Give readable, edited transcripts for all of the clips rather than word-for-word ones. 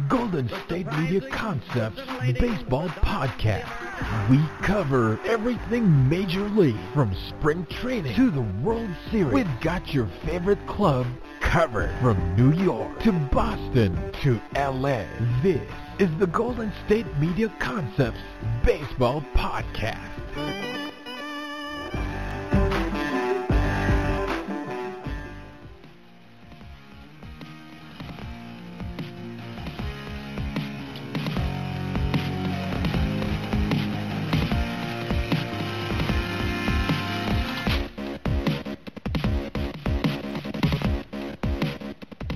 Golden State Media Concepts Baseball Podcast. We cover everything Major League, from spring training to the World Series. We've got your favorite club covered, from New York to Boston to LA. This is the Golden State Media Concepts Baseball Podcast.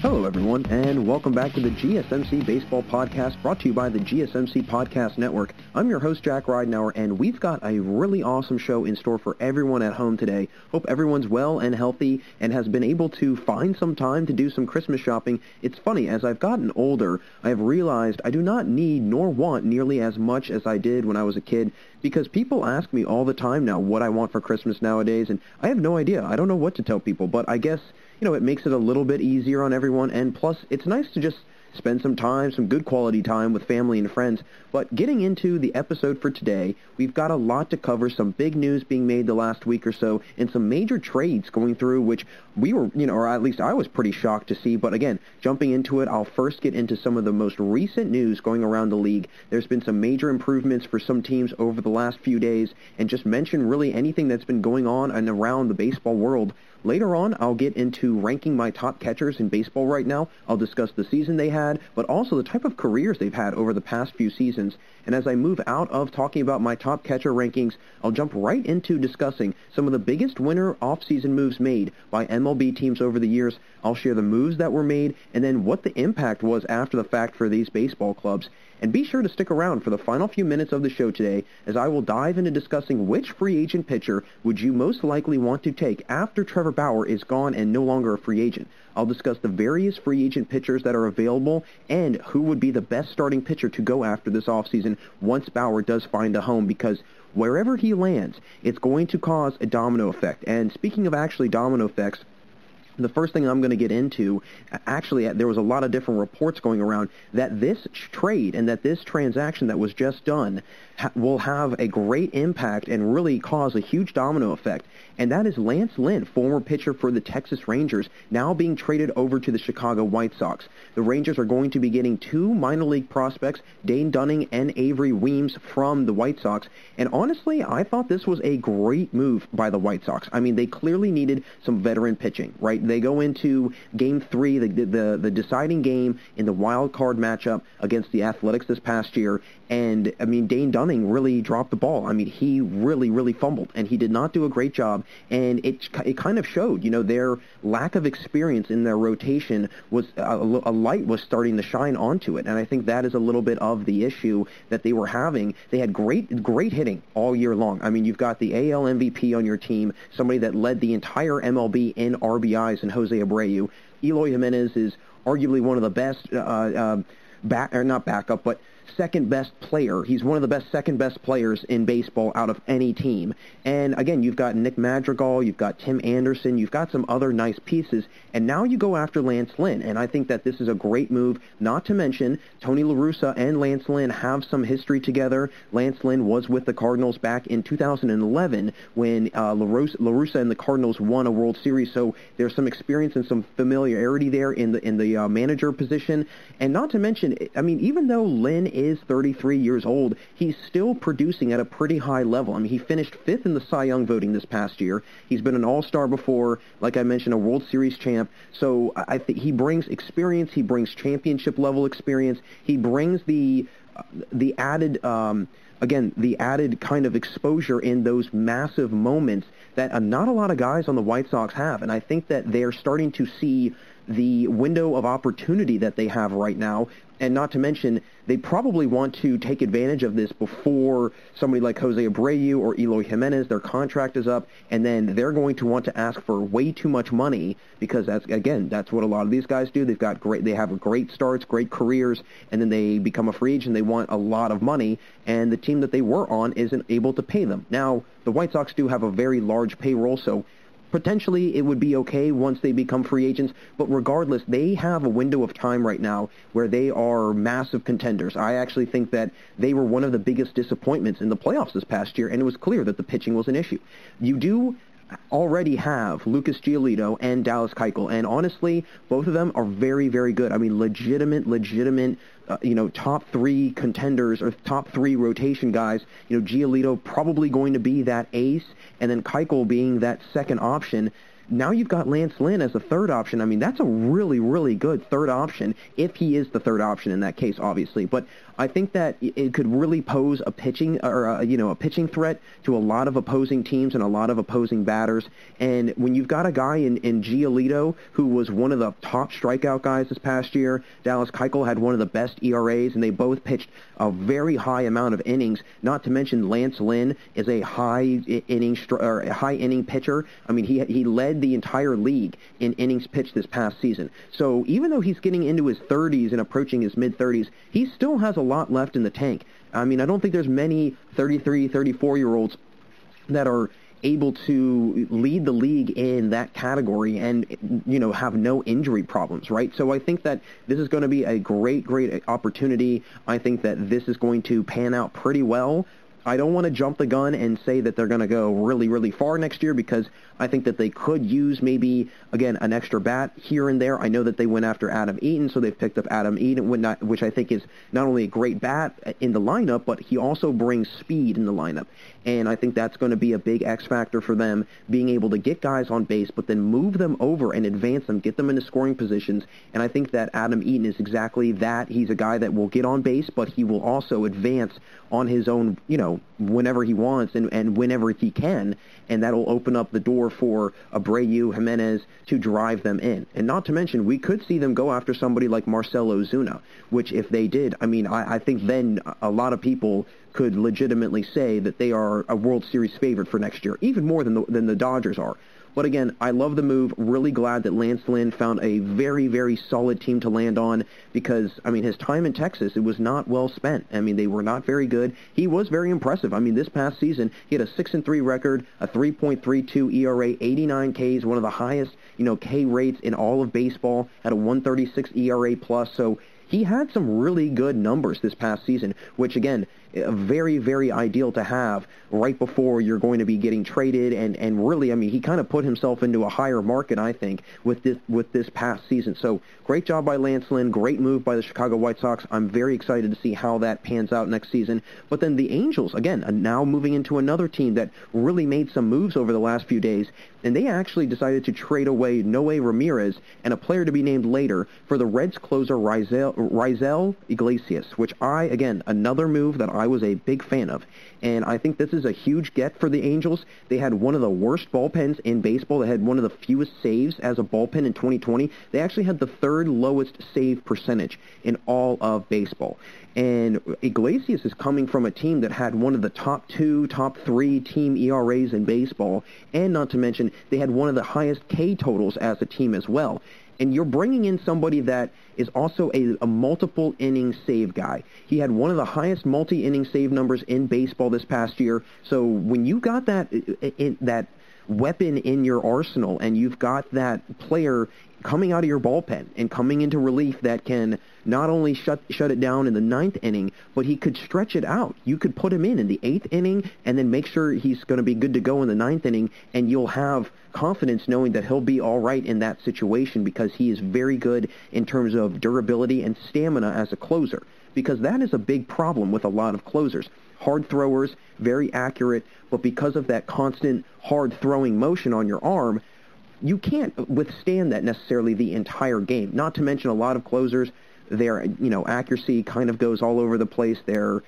Hello everyone, and welcome back to the GSMC Baseball Podcast, brought to you by the GSMC Podcast Network. I'm your host, Jack Ridenauer, and we've got a really awesome show in store for everyone at home today. Hope everyone's well and healthy and has been able to find some time to do some Christmas shopping. It's funny, as I've gotten older, I have realized I do not need nor want nearly as much as I did when I was a kid, because people ask me all the time now what I want for Christmas nowadays, and I have no idea. I don't know what to tell people, but I guess it makes it a little bit easier on everyone, and plus, it's nice to just spend some time, some good quality time with family and friends. But getting into the episode for today, we've got a lot to cover, some big news being made the last week or so, and some major trades going through, which we were, or at least I was pretty shocked to see. But again, jumping into it, I'll first get into some of the most recent news going around the league. There's been some major improvements for some teams over the last few days, and just mention really anything that's been going on and around the baseball world. Later on, I'll get into ranking my top catchers in baseball right now. I'll discuss the season they had, but also the type of careers they've had over the past few seasons. And as I move out of talking about my top catcher rankings, I'll jump right into discussing some of the biggest winter offseason moves made by MLB teams over the years. I'll share the moves that were made, and then what the impact was after the fact for these baseball clubs. And be sure to stick around for the final few minutes of the show today, as I will dive into discussing which free agent pitcher would you most likely want to take after Trevor Bauer is gone and no longer a free agent. I'll discuss the various free agent pitchers that are available and who would be the best starting pitcher to go after this offseason once Bauer does find a home, because wherever he lands, it's going to cause a domino effect. And speaking of actually domino effects, the first thing I'm going to get into, actually, there was a lot of different reports going around that this trade and that this transaction that was just done will have a great impact and really cause a huge domino effect. And that is Lance Lynn, former pitcher for the Texas Rangers, now being traded over to the Chicago White Sox. The Rangers are going to be getting two minor league prospects, Dane Dunning and Avery Weems, from the White Sox. And honestly, I thought this was a great move by the White Sox. I mean, they clearly needed some veteran pitching, right? They go into Game 3, the deciding game in the wild card matchup against the Athletics this past year, and, I mean, Dane Dunning really dropped the ball. I mean, he really fumbled, and he did not do a great job, and it kind of showed. Their lack of experience in their rotation was, a light was starting to shine onto it, and I think that is a little bit of the issue that they were having. They had great hitting all year long. I mean, you've got the AL MVP on your team, somebody that led the entire MLB in RBIs, and Jose Abreu. Eloy Jimenez is arguably one of the best, not backup, but second best player. He's one of the best second best players in baseball out of any team. And again, you've got Nick Madrigal, you've got Tim Anderson, you've got some other nice pieces, and now you go after Lance Lynn. And I think that this is a great move, not to mention Tony La Russa and Lance Lynn have some history together. Lance Lynn was with the Cardinals back in 2011 when La Russa and the Cardinals won a World Series, so there's some experience and some familiarity there in the manager position. And not to mention, I mean, even though Lynn is 33 years old, he's still producing at a pretty high level. I mean, he finished 5th in the Cy Young voting this past year. He's been an all-star before, like I mentioned, a World Series champ. So I think he brings experience. He brings championship-level experience. He brings the added, the added kind of exposure in those massive moments that not a lot of guys on the White Sox have. And I think that they're starting to see the window of opportunity that they have right now. And not to mention, they probably want to take advantage of this before somebody like Jose Abreu or Eloy Jimenez, their contract is up, and then they're going to want to ask for way too much money, because that's what a lot of these guys do. They have great starts, great careers, and then they become a free agent. They want a lot of money, and the team that they were on isn't able to pay them. Now, the White Sox do have a very large payroll, so Potentially it would be okay once they become free agents, but regardless, they have a window of time right now where they are massive contenders. I actually think that they were one of the biggest disappointments in the playoffs this past year, and it was clear that the pitching was an issue. You do already have Lucas Giolito and Dallas Keuchel, and honestly, both of them are very, very good. I mean, legitimate, top 3 contenders or top 3 rotation guys. Giolito probably going to be that ace, and then Keuchel being that second option. Now you've got Lance Lynn as a third option. I mean, that's a really, really good third option, if he is the third option in that case, obviously. But I think that it could really pose a pitching a pitching threat to a lot of opposing teams and a lot of opposing batters. And when you've got a guy in Giolito who was one of the top strikeout guys this past year, Dallas Keuchel had one of the best ERAs, and they both pitched a very high amount of innings. Not to mention Lance Lynn is a high inning pitcher. I mean, he led the entire league in innings pitched this past season. So even though he's getting into his 30s and approaching his mid-30s, he still has a lot left in the tank. I mean, I don't think there's many 33, 34-year-olds that are able to lead the league in that category and, have no injury problems, right? So I think that this is going to be a great, great opportunity. I think that this is going to pan out pretty well. I don't want to jump the gun and say that they're going to go really, really far next year, because I think that they could use maybe, again, an extra bat here and there. I know that they went after Adam Eaton, so they've picked up Adam Eaton, which I think is not only a great bat in the lineup, but he also brings speed in the lineup. And I think that's going to be a big X factor for them, being able to get guys on base, but then move them over and advance them, get them into scoring positions. And I think that Adam Eaton is exactly that. He's a guy that will get on base, but he will also advance on his own, whenever he wants and whenever he can. And that'll open up the door for Abreu, Jimenez to drive them in. And not to mention, we could see them go after somebody like Marcell Ozuna, which if they did, I mean, I think then a lot of people could legitimately say that they are a World Series favorite for next year, even more than the Dodgers are. But again, I love the move. Really glad that Lance Lynn found a very, very solid team to land on, because, I mean, his time in Texas, it was not well spent. I mean, they were not very good. He was very impressive. I mean, this past season, he had a 6-3 record, a 3.32 ERA, 89 Ks, one of the highest, K rates in all of baseball, had a 136 ERA plus. So he had some really good numbers this past season, which, again, very, very ideal to have right before you're going to be getting traded. And really, I mean, he kind of put himself into a higher market, I think, with this past season. So great job by Lance Lynn. Great move by the Chicago White Sox. I'm very excited to see how that pans out next season. But then the Angels, again, are now moving into another team that really made some moves over the last few days. And they actually decided to trade away Noe Ramirez and a player to be named later for the Reds closer Raisel Iglesias, which again, another move that I was a big fan of. And I think this is a huge get for the Angels. They had one of the worst bullpens in baseball. They had one of the fewest saves as a bullpen in 2020. They actually had the third lowest save percentage in all of baseball. And Iglesias is coming from a team that had one of the top 2, top 3 team ERAs in baseball, and not to mention they had one of the highest K totals as a team as well. And you're bringing in somebody that is also a multiple inning save guy. He had one of the highest multi-inning save numbers in baseball this past year. So when you got that weapon in your arsenal, and you've got that player coming out of your bullpen and coming into relief that can not only shut it down in the 9th inning, but he could stretch it out. You could put him in the 8th inning and then make sure he's going to be good to go in the 9th inning, and you'll have confidence knowing that he'll be all right in that situation, because he is very good in terms of durability and stamina as a closer, because that is a big problem with a lot of closers. Hard throwers, very accurate, but because of that constant hard throwing motion on your arm, you can't withstand that necessarily the entire game. Not to mention a lot of closers, their accuracy kind of goes all over the place. Their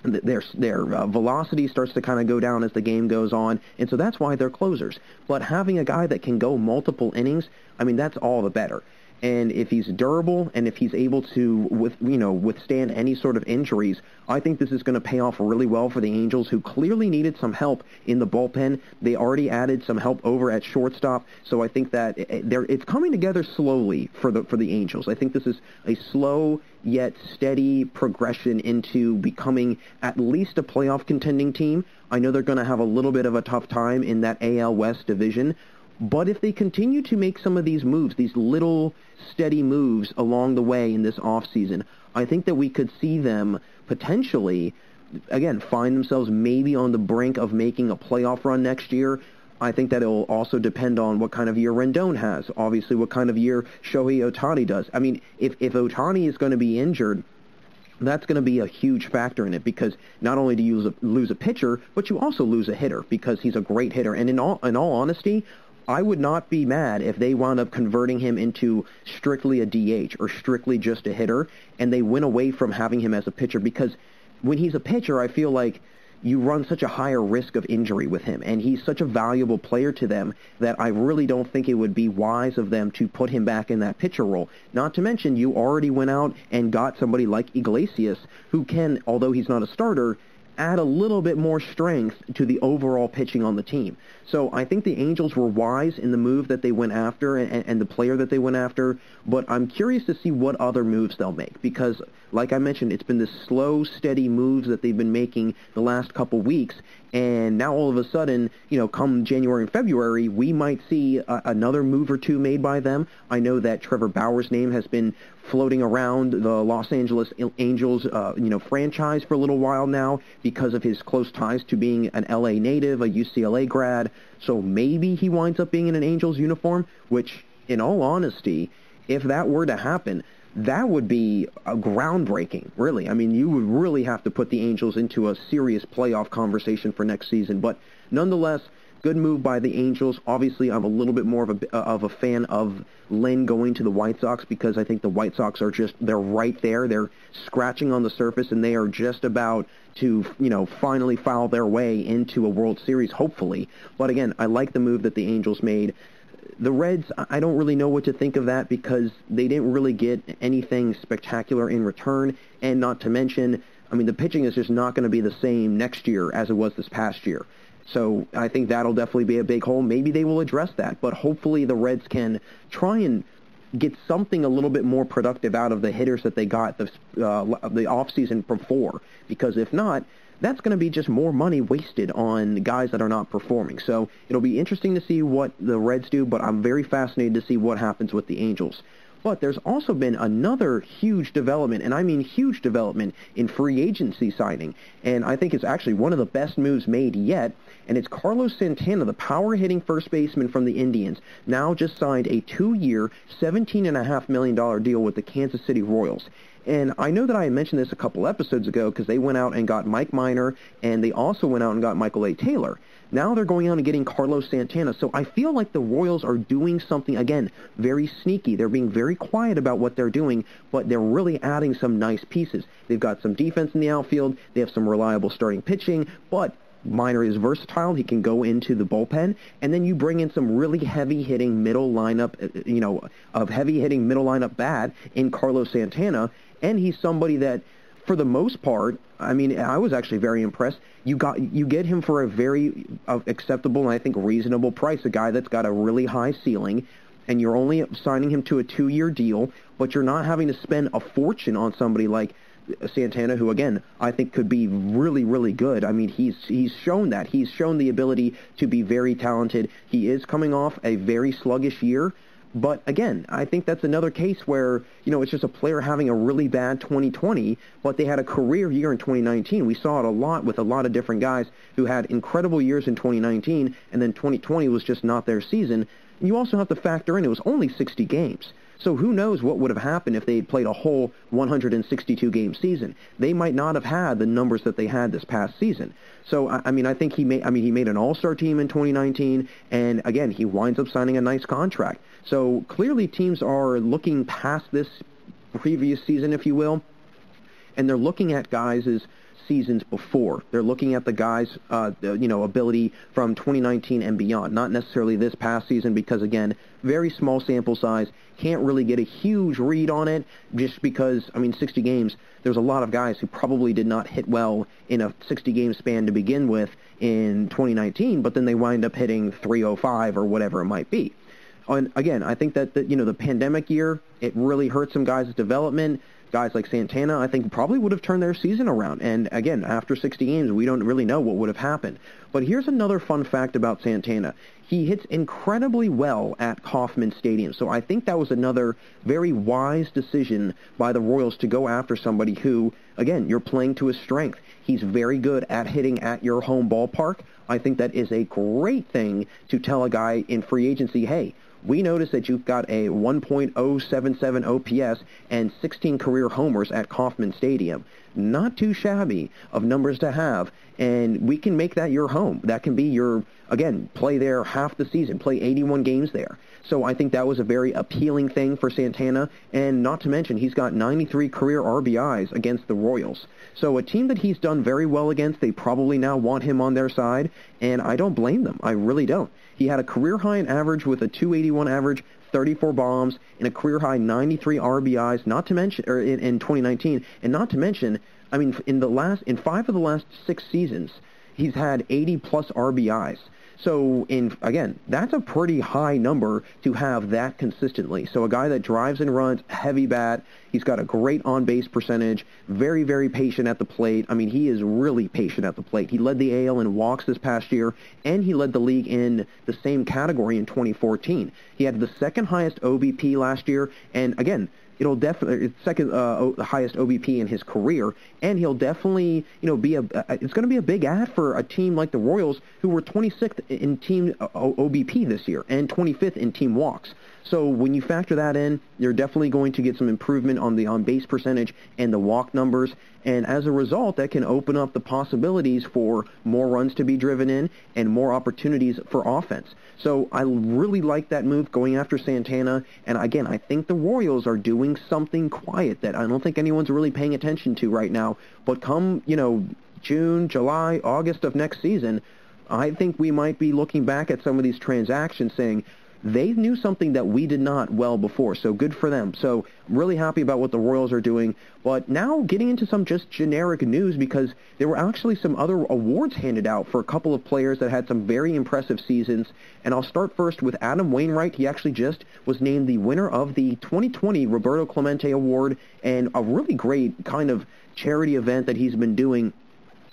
velocity starts to kind of go down as the game goes on, and so that's why they're closers. But having a guy that can go multiple innings, I mean, that's all the better. And if he's durable and if he's able to withstand any sort of injuries, I think this is going to pay off really well for the Angels, who clearly needed some help in the bullpen. They already added some help over at shortstop, so I think that it's coming together slowly for the Angels. I think this is a slow yet steady progression into becoming at least a playoff contending team. I know they're going to have a little bit of a tough time in that AL West division, but if they continue to make some of these moves, these little steady moves along the way in this offseason, I think that we could see them potentially, again, find themselves maybe on the brink of making a playoff run next year. I think that it will also depend on what kind of year Rendon has, obviously what kind of year Shohei Ohtani does. I mean, if Ohtani is going to be injured, that's going to be a huge factor in it, because not only do you lose a pitcher, but you also lose a hitter, because he's a great hitter. And in all honesty, I would not be mad if they wound up converting him into strictly a DH or strictly just a hitter, and they went away from having him as a pitcher, because when he's a pitcher, I feel like you run such a higher risk of injury with him, and he's such a valuable player to them that I really don't think it would be wise of them to put him back in that pitcher role. Not to mention, you already went out and got somebody like Iglesias, who can, although he's not a starter, add a little bit more strength to the overall pitching on the team. So I think the Angels were wise in the move that they went after and the player that they went after, but I'm curious to see what other moves they'll make, because, like I mentioned, it's been the slow, steady moves that they've been making the last couple weeks, and now all of a sudden, come January and February, we might see another move or two made by them. I know that Trevor Bauer's name has been floating around the Los Angeles Angels, franchise for a little while now because of his close ties to being an LA native, a UCLA grad. So maybe he winds up being in an Angels uniform, which, in all honesty, if that were to happen, that would be groundbreaking, really. I mean, you would really have to put the Angels into a serious playoff conversation for next season. But nonetheless, good move by the Angels. Obviously, I'm a little bit more of a fan of Lynn going to the White Sox, because I think the White Sox are they're right there. They're scratching on the surface, and they are just about to, finally file their way into a World Series, hopefully. But again, I like the move that the Angels made. The Reds, I don't really know what to think of that, because they didn't really get anything spectacular in return, and not to mention, the pitching is just not going to be the same next year as it was this past year. So I think that'll definitely be a big hole. Maybe they will address that, but hopefully the Reds can try and get something a little bit more productive out of the hitters that they got the offseason before, because if not, that's going to be just more money wasted on guys that are not performing. So it'll be interesting to see what the Reds do, but I'm very fascinated to see what happens with the Angels. But there's also been another huge development, and I mean huge development, in free agency signing. And I think it's actually one of the best moves made yet, and it's Carlos Santana, the power-hitting first baseman from the Indians, now just signed a 2-year, $17.5 million deal with the Kansas City Royals. And I know that I had mentioned this a couple episodes ago, because they went out and got Mike Minor, and they also went out and got Michael A. Taylor. Now they're going out and getting Carlos Santana. So I feel like the Royals are doing something, again, very sneaky. They're being very quiet about what they're doing, but they're really adding some nice pieces. They've got some defense in the outfield. They have some reliable starting pitching, but Minor is versatile. He can go into the bullpen, and then you bring in some really heavy-hitting middle lineup, heavy-hitting middle lineup bat in Carlos Santana, and he's somebody that, for the most part, I was actually very impressed. You get him for a very acceptable and I think reasonable price, a guy that's got a really high ceiling, and you're only signing him to a 2-year deal, but you're not having to spend a fortune on somebody like Santana, who, again, I think could be really, really good. He's shown that. He's shown the ability to be very talented. He is coming off a very sluggish year. But again, I think that's another case where, it's just a player having a really bad 2020, but they had a career year in 2019. We saw it a lot with a lot of different guys who had incredible years in 2019, and then 2020 was just not their season. And you also have to factor in it was only 60 games. So who knows what would have happened if they had played a whole 162-game season. They might not have had the numbers that they had this past season. So, I think he made an all-star team in 2019, and again, he winds up signing a nice contract. So clearly teams are looking past this previous season, if you will, and they're looking at guys' seasons before. They're looking at the guys' ability from 2019 and beyond, not necessarily this past season, because, again, very small sample size, can't really get a huge read on it, just because, 60 games, there's a lot of guys who probably did not hit well in a 60-game span to begin with in 2019, but then they wind up hitting 305 or whatever it might be. And again, I think that the pandemic year, it really hurt some guys' development. guys like Santana, I think, probably would have turned their season around. And again, after 60 games, we don't really know what would have happened. But here's another fun fact about Santana. He hits incredibly well at Kauffman Stadium. So I think that was another very wise decision by the Royals to go after somebody who, again, you're playing to his strength. He's very good at hitting at your home ballpark. I think that is a great thing to tell a guy in free agency, hey, we noticed that you've got a 1.077 OPS and 16 career homers at Kauffman Stadium. Not too shabby of numbers to have, and we can make that your home. That can be your, again, play there half the season, play 81 games there. So I think that was a very appealing thing for Santana, and not to mention he's got 93 career RBIs against the Royals. So a team that he's done very well against, they probably now want him on their side, and I don't blame them. I really don't. He had a career-high in average with a 281 average, 34 bombs, and a career-high 93 RBIs, not to mention, or in 2019, and not to mention, I mean, in 5 of the last 6 seasons, he's had 80-plus RBIs. So, again, that's a pretty high number to have that consistently. So a guy that drives and runs, heavy bat, he's got a great on-base percentage, very, very patient at the plate. I mean, he is really patient at the plate. He led the AL in walks this past year, and he led the league in the same category in 2014. He had the second highest OBP last year, and again, it'll definitely second highest OBP in his career, and he'll definitely be it's going to be a big ad for a team like the Royals, who were 26th in team OBP this year and 25th in team walks. So when you factor that in, you're definitely going to get some improvement on the on-base percentage and the walk numbers, and as a result, that can open up the possibilities for more runs to be driven in and more opportunities for offense. So I really like that move going after Santana, and again, I think the Royals are doing something quiet that I don't think anyone's really paying attention to right now, but come, June, July, August of next season, I think we might be looking back at some of these transactions saying, they knew something that we did not well before, so good for them. So I'm really happy about what the Royals are doing. But now getting into some just generic news, because there were actually some other awards handed out for a couple of players that had some very impressive seasons. And I'll start first with Adam Wainwright. He actually just was named the winner of the 2020 Roberto Clemente Award, and a really great kind of charity event that he's been doing.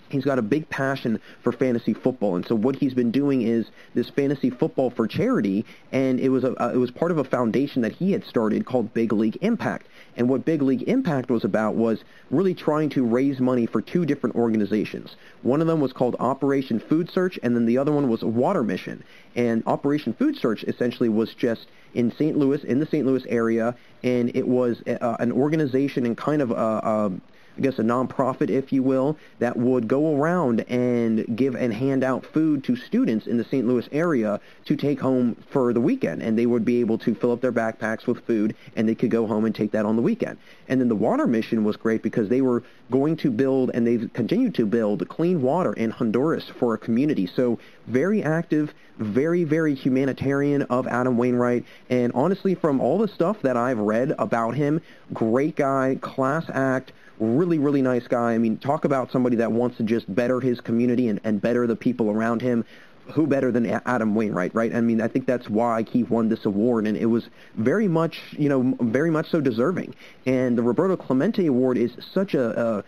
He's got a big passion for fantasy football, and so what he's been doing is this fantasy football for charity, and it was part of a foundation that he had started called Big League Impact. And what Big League Impact was about was really trying to raise money for 2 different organizations. One of them was called Operation Food Search, and then the other one was Water Mission. And Operation Food Search essentially was just in St. Louis, in the St. Louis area, and it was an organization and kind of a nonprofit, if you will, that would go around and give and hand out food to students in the St. Louis area to take home for the weekend. And they would be able to fill up their backpacks with food, and they could go home and take that on the weekend. And then the Water Mission was great because they were going to build, and they've continued to build, clean water in Honduras for a community. So very active, very, very humanitarian of Adam Wainwright. And honestly, from all the stuff that I've read about him, great guy, class act, really, really nice guy. I mean, talk about somebody that wants to just better his community and better the people around him. Who better than Adam Wainwright, right? I mean, I think that's why he won this award, and it was very much so deserving. And the Roberto Clemente Award is such a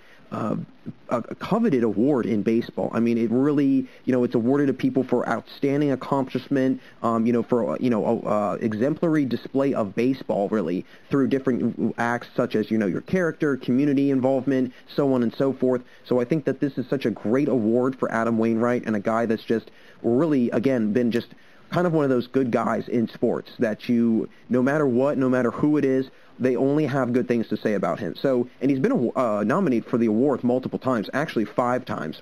coveted award in baseball. I mean, it really, it's awarded to people for outstanding accomplishment, for exemplary display of baseball, really, through different acts such as, your character, community involvement, so on and so forth. So I think that this is such a great award for Adam Wainwright, and a guy that's just really, again, been just kind of one of those good guys in sports that no matter what, no matter who it is, they only have good things to say about him. So, and he's been nominated for the award multiple times, actually 5 times.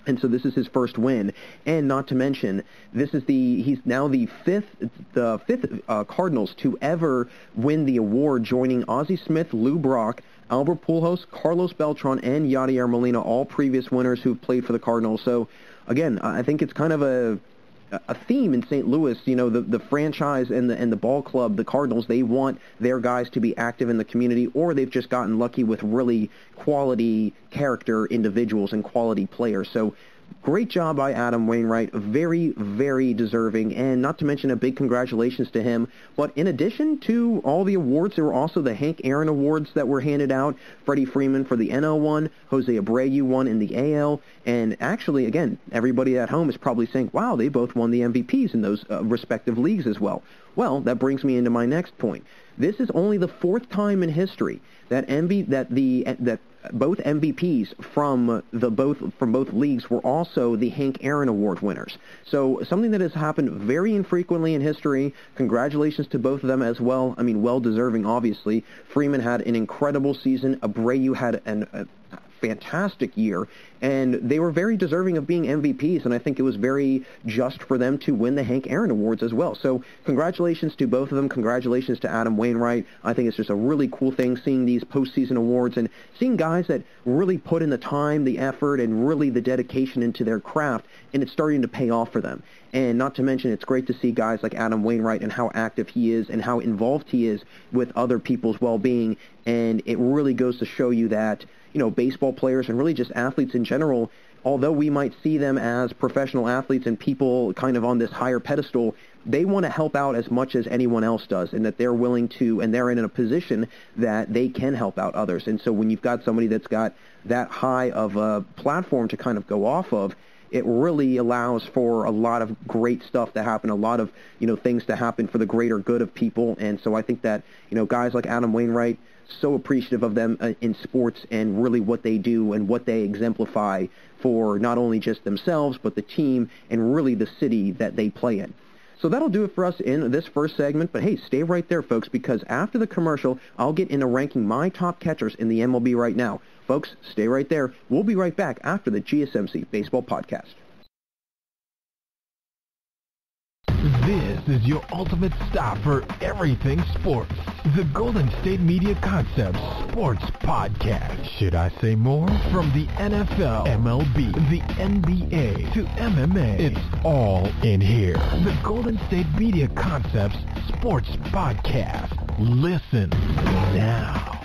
And so this is his first win. And not to mention, he's now the fifth Cardinals to ever win the award, joining Ozzie Smith, Lou Brock, Albert Pujols, Carlos Beltran, and Yadier Molina, all previous winners who've played for the Cardinals. So, again, I think it's kind of a theme in St. Louis. The franchise and the ball club, the Cardinals, they want their guys to be active in the community, or they've just gotten lucky with really quality character individuals and quality players. So great job by Adam Wainwright. Very, very deserving, and not to mention a big congratulations to him. But in addition to all the awards, there were also the Hank Aaron Awards that were handed out. Freddie Freeman for the NL won, Jose Abreu won in the AL, and actually, again, everybody at home is probably saying, wow, they both won the MVPs in those respective leagues as well. Well, that brings me into my next point. This is only the fourth time in history that both MVPs from both leagues were also the Hank Aaron Award winners. So something that has happened very infrequently in history. Congratulations to both of them as well. I mean, well-deserving, obviously. Freeman had an incredible season. Abreu had a fantastic year, and they were very deserving of being MVPs, and I think it was very just for them to win the Hank Aaron Awards as well. So congratulations to both of them. Congratulations to Adam Wainwright. I think it's just a really cool thing seeing these postseason awards and seeing guys that really put in the time, the effort, and really the dedication into their craft, and it's starting to pay off for them. And not to mention, it's great to see guys like Adam Wainwright and how active he is and how involved he is with other people's well-being, and it really goes to show you that, you know, baseball players and really just athletes in general, although we might see them as professional athletes and people kind of on this higher pedestal, they want to help out as much as anyone else does, and that they're willing to, and they're in a position that they can help out others. And so when you've got somebody that's got that high of a platform to kind of go off of, it really allows for a lot of great stuff to happen, a lot of, you know, things to happen for the greater good of people. And so I think that, you know, guys like Adam Wainwright, so appreciative of them in sports and really what they do and what they exemplify for not only just themselves, but the team and really the city that they play in. So that'll do it for us in this first segment. But hey, stay right there, folks, because after the commercial, I'll get into ranking my top catchers in the MLB right now. Folks, stay right there. We'll be right back after the GSMC Baseball Podcast. This is your ultimate stop for everything sports. The Golden State Media Concepts Sports Podcast. Should I say more? From the NFL, MLB, the NBA, to MMA, it's all in here. The Golden State Media Concepts Sports Podcast. Listen now.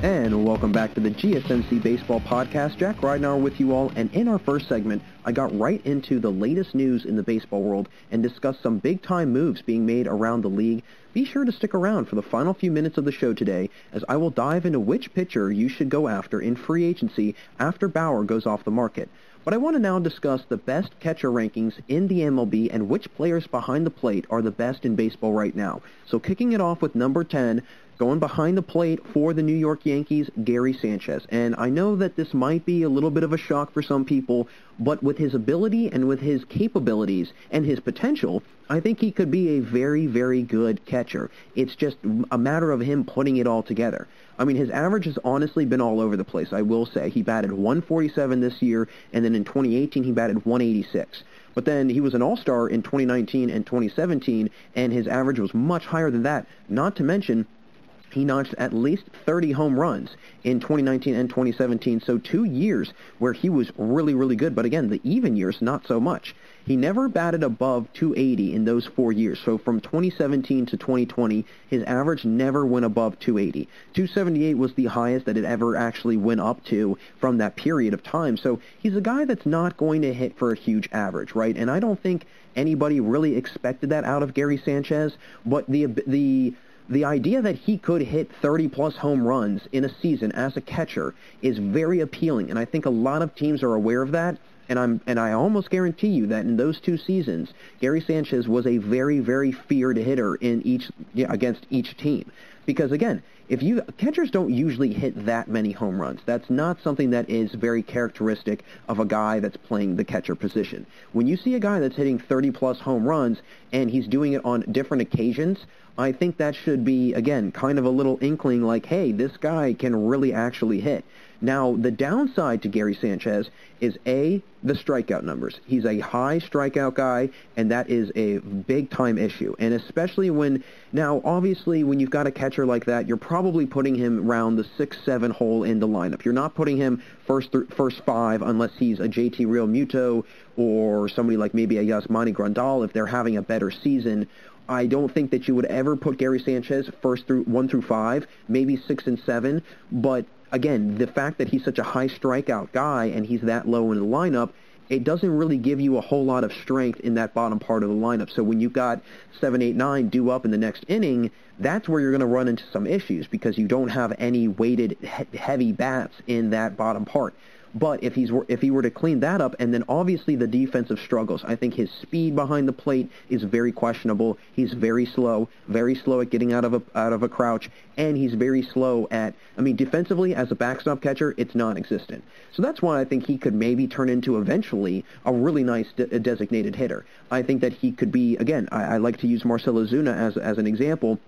And welcome back to the GSMC Baseball Podcast. Jack Ridenour with you all, and in our first segment, I got right into the latest news in the baseball world and discussed some big-time moves being made around the league. Be sure to stick around for the final few minutes of the show today, as I will dive into which pitcher you should go after in free agency after Bauer goes off the market. But I want to now discuss the best catcher rankings in the MLB and which players behind the plate are the best in baseball right now. So kicking it off with number 10, going behind the plate for the New York Yankees, Gary Sanchez. And I know that this might be a little bit of a shock for some people, but with his ability and with his capabilities and his potential, I think he could be a very, very good catcher. It's just a matter of him putting it all together. I mean, his average has honestly been all over the place, I will say. He batted 147 this year, and then in 2018 he batted 186. But then he was an all-star in 2019 and 2017, and his average was much higher than that, not to mention he notched at least 30 home runs in 2019 and 2017, so 2 years where he was really, really good. But again, the even years, not so much. He never batted above 280 in those 4 years. So from 2017 to 2020, his average never went above 280. 278 was the highest that it ever actually went up to from that period of time. So he's a guy that's not going to hit for a huge average, right? And I don't think anybody really expected that out of Gary Sanchez, but the idea that he could hit 30-plus home runs in a season as a catcher is very appealing, and I think a lot of teams are aware of that, and I almost guarantee you that in those 2 seasons, Gary Sanchez was a very, very feared hitter against each team. Because again, catchers don't usually hit that many home runs. That's not something that is very characteristic of a guy that's playing the catcher position. When you see a guy that's hitting 30-plus home runs and he's doing it on different occasions, I think that should be, again, kind of a little inkling like, hey, this guy can really actually hit. Now, the downside to Gary Sanchez is, A, the strikeout numbers. He's a high strikeout guy, and that is a big-time issue. And especially now, obviously, when you've got a catcher like that, you're probably putting him around the 6-7 hole in the lineup. You're not putting him first 5 unless he's a JT Realmuto or somebody like maybe a Yasmani Grandal if they're having a better season. I don't think that you would ever put Gary Sanchez 1 through 5, maybe 6 and 7, but again, the fact that he's such a high strikeout guy and he's that low in the lineup, it doesn't really give you a whole lot of strength in that bottom part of the lineup. So when you've got 7, 8, 9 due up in the next inning, that's where you're going to run into some issues because you don't have any weighted heavy bats in that bottom part. But if he were to clean that up, and then obviously the defensive struggles, I think his speed behind the plate is very questionable. He's very slow at getting out of a crouch, and he's very slow defensively as a backstop catcher, it's non-existent. So that's why I think he could maybe turn into eventually a really nice designated hitter. I think that he could be, again, I like to use Marcell Ozuna as an example,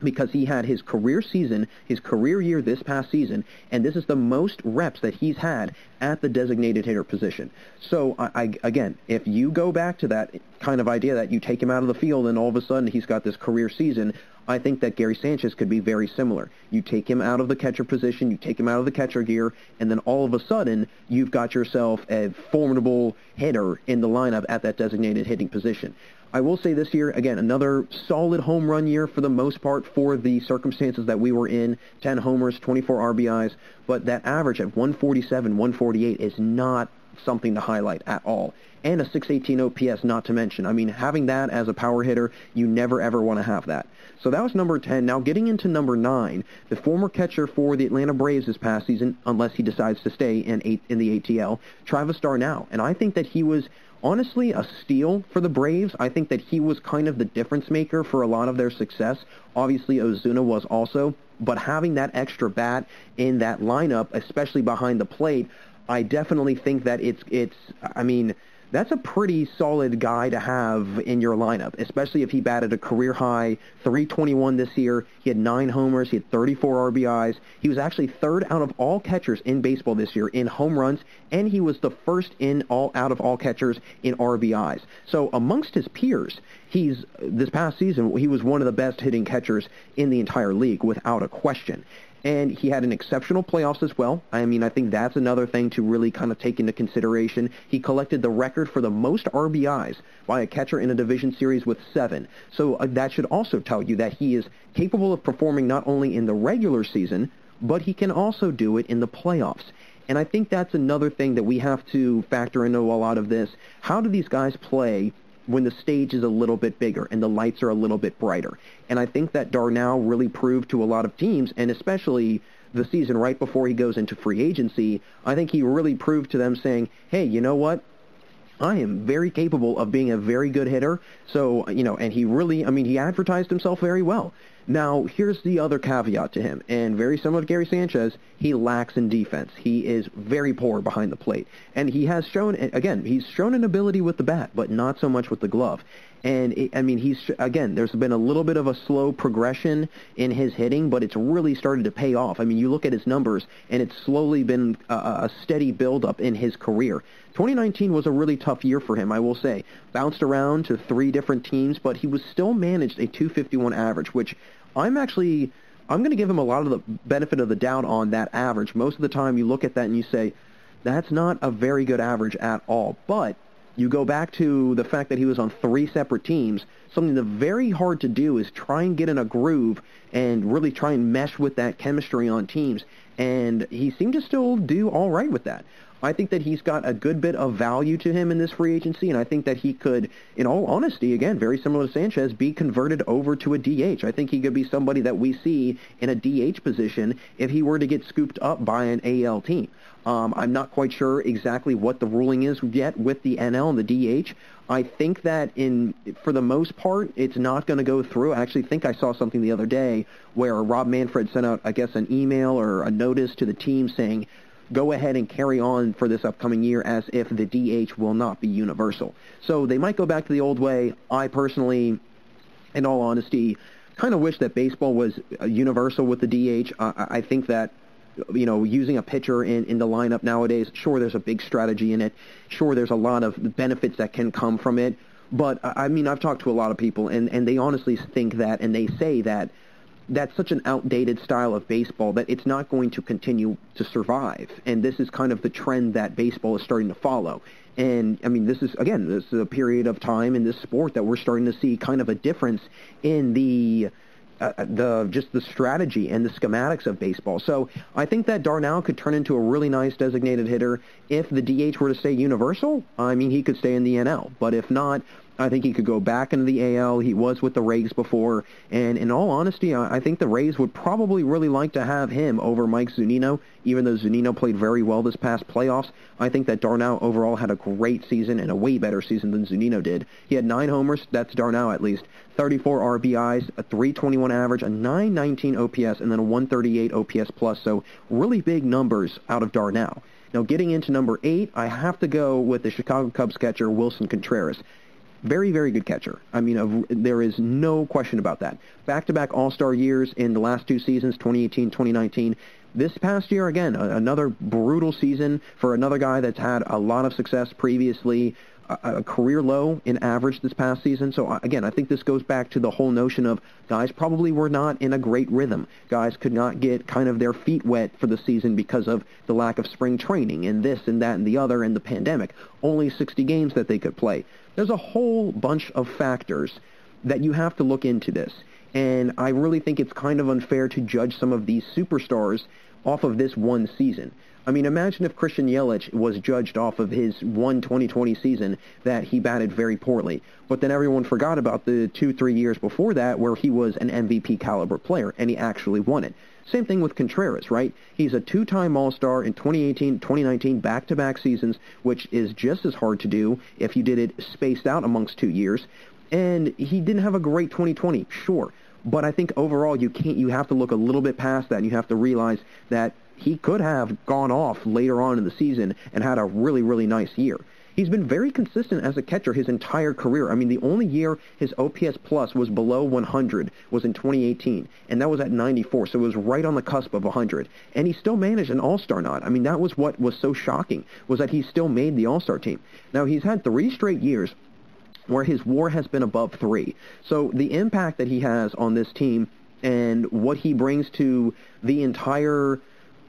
because he had his career season, his career year this past season, and this is the most reps that he's had at the designated hitter position. So, again, if you go back to that kind of idea that you take him out of the field and all of a sudden he's got this career season, I think that Gary Sanchez could be very similar. You take him out of the catcher position, you take him out of the catcher gear, and then all of a sudden you've got yourself a formidable hitter in the lineup at that designated hitting position. I will say this year, again, another solid home run year for the most part for the circumstances that we were in, 10 homers, 24 RBIs, but that average at 147, 148 is not something to highlight at all. And a 618 OPS, not to mention. I mean, having that as a power hitter, you never ever want to have that. So that was number 10. Now getting into number 9, the former catcher for the Atlanta Braves this past season, unless he decides to stay in the ATL, Travis d'Arnaud. And I think that he was honestly a steal for the Braves. I think that he was kind of the difference maker for a lot of their success. Obviously, Ozuna was also, but having that extra bat in that lineup, especially behind the plate, I definitely think that that's a pretty solid guy to have in your lineup, especially if he batted a career-high 321 this year. He had 9 homers. He had 34 RBIs. He was actually third out of all catchers in baseball this year in home runs, and he was the first out of all catchers in RBIs. So amongst his peers, this past season, he was one of the best hitting catchers in the entire league, without a question. And he had an exceptional playoffs as well. I mean, I think that's another thing to really kind of take into consideration. He collected the record for the most RBIs by a catcher in a division series with 7. So that should also tell you that he is capable of performing not only in the regular season, but he can also do it in the playoffs. And I think that's another thing that we have to factor into a lot of this. How do these guys play when the stage is a little bit bigger and the lights are a little bit brighter? And I think that d'Arnaud really proved to a lot of teams, and especially the season right before he goes into free agency, I think he really proved to them saying, hey, you know what? I am very capable of being a very good hitter. So, and he really, he advertised himself very well. Now, here's the other caveat to him, and very similar to Gary Sanchez, he lacks in defense. He is very poor behind the plate, and he has shown, again, he's shown an ability with the bat, but not so much with the glove. And, there's been a little bit of a slow progression in his hitting, but it's really started to pay off. I mean, you look at his numbers, and it's slowly been a steady build-up in his career. 2019 was a really tough year for him, I will say. Bounced around to 3 different teams, but he was still managed a .251 average, which I'm going to give him a lot of the benefit of the doubt on that average. Most of the time you look at that and you say, that's not a very good average at all. But you go back to the fact that he was on 3 separate teams. Something that's very hard to do is try and get in a groove and really try and mesh with that chemistry on teams. And he seemed to still do all right with that. I think that he's got a good bit of value to him in this free agency, and I think that he could, in all honesty, again, very similar to Sanchez, be converted over to a DH. I think he could be somebody that we see in a DH position if he were to get scooped up by an AL team. I'm not quite sure exactly what the ruling is yet with the NL and the DH. I think that for the most part, it's not going to go through. I actually think I saw something the other day where Rob Manfred sent out, I guess, an email or a notice to the team saying, go ahead and carry on for this upcoming year as if the DH will not be universal. So they might go back to the old way. I personally, in all honesty, kind of wish that baseball was universal with the DH. I think that using a pitcher in the lineup nowadays. Sure, there's a big strategy in it. Sure, there's a lot of benefits that can come from it. But, I mean, I've talked to a lot of people, and they honestly think that, and they say that that's such an outdated style of baseball that it's not going to continue to survive. And this is kind of the trend that baseball is starting to follow. And, I mean, this is a period of time in this sport that we're starting to see kind of a difference in the strategy and the schematics of baseball. So I think that Darnell could turn into a really nice designated hitter. If the DH were to stay universal, I mean, he could stay in the NL. But if not, I think he could go back into the AL. He was with the Rays before. And in all honesty, I think the Rays would probably really like to have him over Mike Zunino, even though Zunino played very well this past playoffs. I think that Darnell overall had a great season and a way better season than Zunino did. He had 9 homers, that's Darnell at least, 34 RBIs, a 321 average, a 919 OPS, and then a 138 OPS plus. So really big numbers out of Darnell. Now getting into number 8, I have to go with the Chicago Cubs catcher, Wilson Contreras. Very, very good catcher. I mean, there is no question about that. Back-to-back All-Star years in the last 2 seasons, 2018, 2019. This past year, again, another brutal season for another guy that's had a lot of success previously, a career low in average this past season. So, again, I think this goes back to the whole notion of guys probably were not in a great rhythm. Guys could not get kind of their feet wet for the season because of the lack of spring training and this and that and the other and the pandemic. Only 60 games that they could play. There's a whole bunch of factors that you have to look into this. And I really think it's kind of unfair to judge some of these superstars off of this one season. I mean, imagine if Christian Yelich was judged off of his 2020 season that he batted very poorly. But then everyone forgot about the 2-3 years before that where he was an MVP caliber player and he actually won it. Same thing with Contreras, right? He's a 2-time All-Star in 2018, 2019, back-to-back seasons, which is just as hard to do if you did it spaced out amongst 2 years. And he didn't have a great 2020, sure. But I think overall you have to look a little bit past that and you have to realize that he could have gone off later on in the season and had a really, really nice year. He's been very consistent as a catcher his entire career. I mean, the only year his OPS plus was below 100 was in 2018, and that was at 94, so it was right on the cusp of 100. And he still managed an All-Star nod. I mean, that was what was so shocking, was that he still made the All-Star team. Now, he's had 3 straight years where his WAR has been above 3. So the impact that he has on this team and what he brings to the entire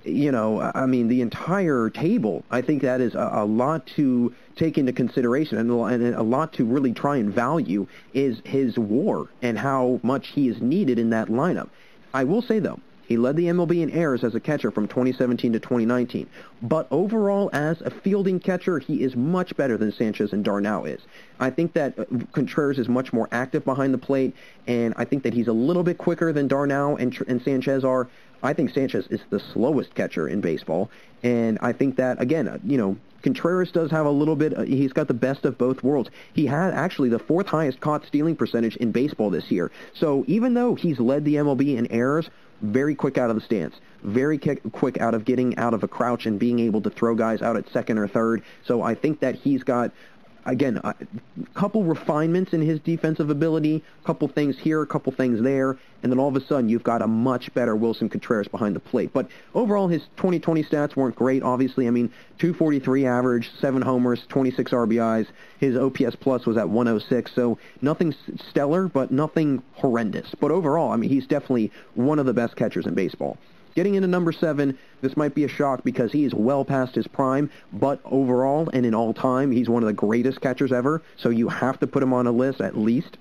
the entire table, I think that is a lot to take into consideration and a lot to really try and value is his WAR and how much he is needed in that lineup. I will say, though, he led the MLB in errors as a catcher from 2017 to 2019. But overall, as a fielding catcher, he is much better than Sanchez and Darnell is. I think that Contreras is much more active behind the plate, and I think that he's a little bit quicker than Darnell and Sanchez are. I think Sanchez is the slowest catcher in baseball, and I think that, again, Contreras does have a little bit, he's got the best of both worlds. He had actually the 4th highest caught stealing percentage in baseball this year. So even though he's led the MLB in errors, very quick out of the stance, very quick out of getting out of a crouch and being able to throw guys out at second or third. So I think that he's got, again, a couple refinements in his defensive ability, a couple things here, a couple things there, and then all of a sudden you've got a much better Wilson Contreras behind the plate. But overall, his 2020 stats weren't great, obviously. I mean, 243 average, 7 homers, 26 RBIs. His OPS plus was at 106, so nothing stellar, but nothing horrendous. But overall, I mean, he's definitely one of the best catchers in baseball. Getting into number 7, this might be a shock because he is well past his prime, but overall and in all time, he's one of the greatest catchers ever, so you have to put him on a list at least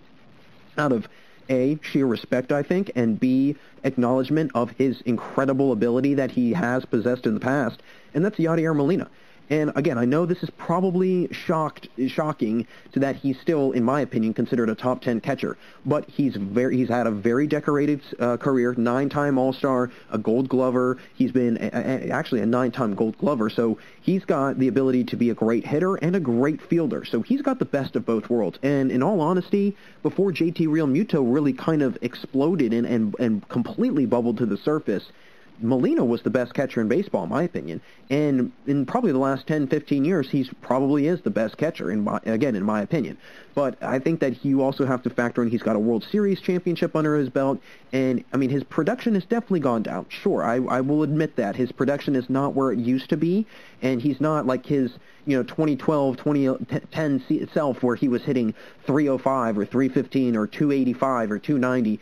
out of A, sheer respect, I think, and B, acknowledgement of his incredible ability that he has possessed in the past, and that's Yadier Molina. And again, I know this is probably shocking to that he's still, in my opinion, considered a top 10 catcher. But he's had a very decorated career, 9-time All-Star, a Gold Glover. He's been actually a 9-time Gold Glover. So he's got the ability to be a great hitter and a great fielder. So he's got the best of both worlds. And in all honesty, before JT Realmuto really kind of exploded and completely bubbled to the surface, Molina was the best catcher in baseball, in my opinion. And in probably the last 10, 15 years, he probably is the best catcher, in my opinion. But I think that you also have to factor in he's got a World Series championship under his belt. And, I mean, his production has definitely gone down. Sure, I will admit that. His production is not where it used to be. And he's not like his 2012, 2010 itself where he was hitting 305 or 315 or 285 or 290.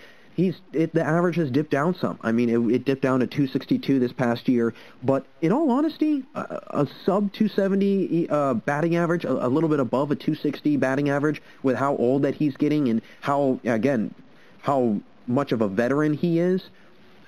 The average has dipped down some. I mean, it dipped down to 262 this past year. But in all honesty, a sub-270 batting average, a little bit above a 260 batting average with how old that he's getting and how much of a veteran he is,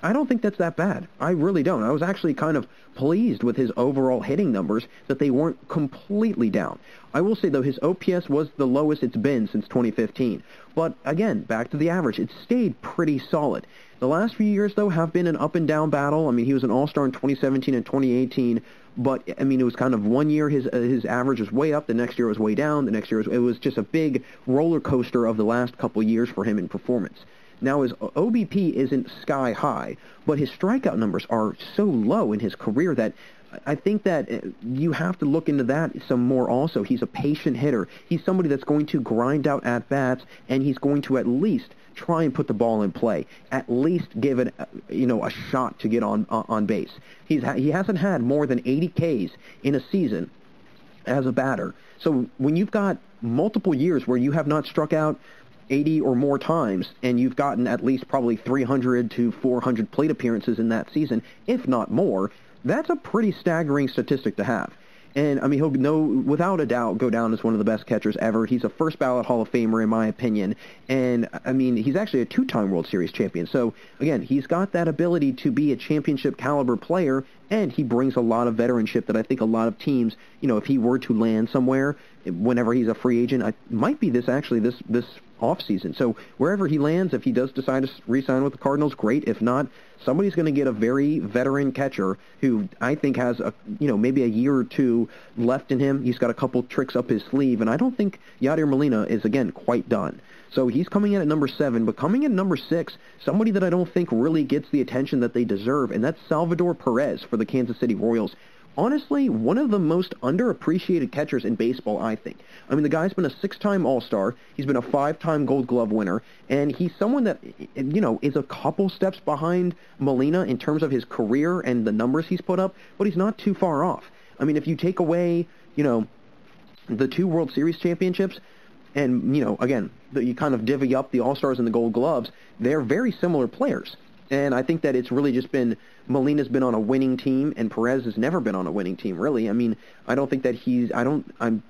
I don't think that's that bad. I really don't. I was actually kind of pleased with his overall hitting numbers, that they weren't completely down. I will say, though, his OPS was the lowest it's been since 2015. But, again, back to the average, it stayed pretty solid. The last few years, though, have been an up-and-down battle. I mean, he was an All-Star in 2017 and 2018, but, I mean, it was kind of one year his average was way up, the next year was way down, the next year it was just a big roller coaster of the last couple years for him in performance. Now, his OBP isn't sky high, but his strikeout numbers are so low in his career that I think that you have to look into that some more also. He's a patient hitter. He's somebody that's going to grind out at-bats, and he's going to at least try and put the ball in play, at least give it a shot to get on base. He hasn't had more than 80 Ks in a season as a batter. So when you've got multiple years where you have not struck out 80 or more times, and you've gotten at least probably 300 to 400 plate appearances in that season, if not more, that's a pretty staggering statistic to have. And, I mean, he'll without a doubt go down as one of the best catchers ever. He's a first-ballot Hall of Famer, in my opinion. And, I mean, he's actually a two-time World Series champion. So, again, he's got that ability to be a championship-caliber player, and he brings a lot of veteranship that I think a lot of teams, if he were to land somewhere, whenever he's a free agent, might be this offseason. So wherever he lands, if he does decide to re-sign with the Cardinals, great. If not, somebody's going to get a very veteran catcher who I think has maybe a year or two left in him. He's got a couple tricks up his sleeve, and I don't think Yadier Molina is, again, quite done. So he's coming in at number 7, but coming in at number 6, somebody that I don't think really gets the attention that they deserve, and that's Salvador Perez for the Kansas City Royals. Honestly, one of the most underappreciated catchers in baseball, I think. I mean, the guy's been a 6-time All-Star. He's been a 5-time Gold Glove winner. And he's someone that, is a couple steps behind Molina in terms of his career and the numbers he's put up, but he's not too far off. I mean, if you take away, the 2 World Series championships, and, again, you kind of divvy up the All-Stars and the Gold Gloves, they're very similar players. And I think that it's really just been Molina's been on a winning team, and Perez has never been on a winning team, really. I mean, I don't think that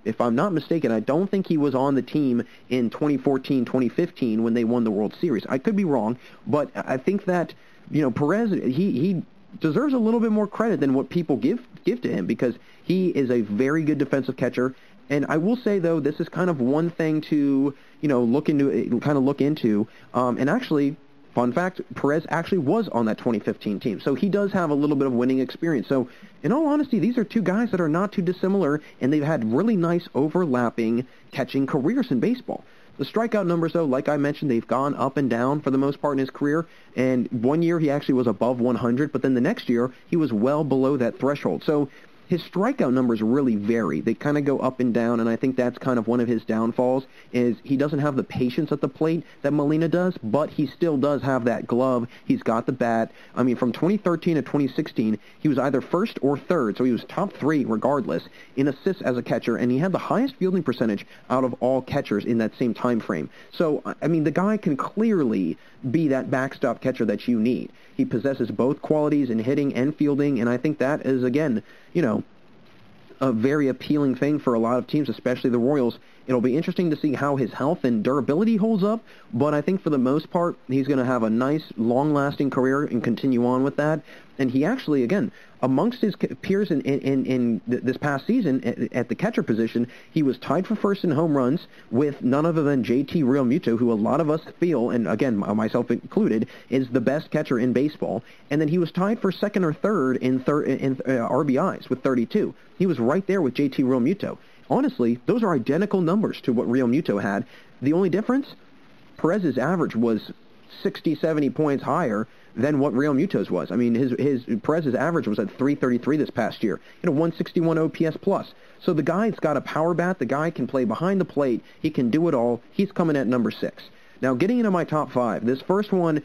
if I'm not mistaken, I don't think he was on the team in 2014, 2015 when they won the World Series. I could be wrong, but I think that, Perez, he deserves a little bit more credit than what people give to him, because he is a very good defensive catcher. And I will say, though, this is kind of one thing to, look into, and actually, fun fact, Perez actually was on that 2015 team. So he does have a little bit of winning experience. So in all honesty, these are 2 guys that are not too dissimilar, and they've had really nice overlapping catching careers in baseball. The strikeout numbers, though, like I mentioned, they've gone up and down for the most part in his career. And one year he actually was above 100, but then the next year he was well below that threshold. So his strikeout numbers really vary. They kind of go up and down, and I think that's kind of one of his downfalls, is he doesn't have the patience at the plate that Molina does, but he still does have that glove. He's got the bat. I mean, from 2013 to 2016, he was either first or third, so he was top 3 regardless in assists as a catcher, and he had the highest fielding percentage out of all catchers in that same time frame. So, I mean, the guy can clearly be that backstop catcher that you need. He possesses both qualities in hitting and fielding, and I think that is, again, a very appealing thing for a lot of teams, especially the Royals. It'll be interesting to see how his health and durability holds up, but I think for the most part, he's going to have a nice, long-lasting career and continue on with that. And he actually, again, amongst his peers in this past season at the catcher position, he was tied for first in home runs with none other than JT Realmuto, who a lot of us feel, and again, myself included, is the best catcher in baseball. And then he was tied for second or third in RBIs with 32. He was right there with JT Realmuto. Honestly, those are identical numbers to what Realmuto had. The only difference, Perez's average was 60, 70 points higher than what Real Muto's was. I mean, his Perez's average was at 333 this past year. 161 OPS plus. So the guy's got a power bat. The guy can play behind the plate. He can do it all. He's coming at number 6. Now, getting into my top 5, this first one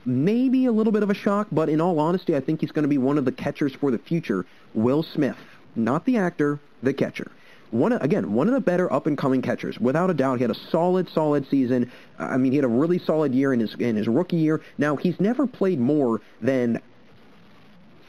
may be a little bit of a shock, but in all honesty, I think he's going to be one of the catchers for the future. Will Smith. Not the actor, the catcher. One of the better up-and-coming catchers. Without a doubt, he had a solid season. I mean, he had a really solid year in his rookie year. Now, he's never played more than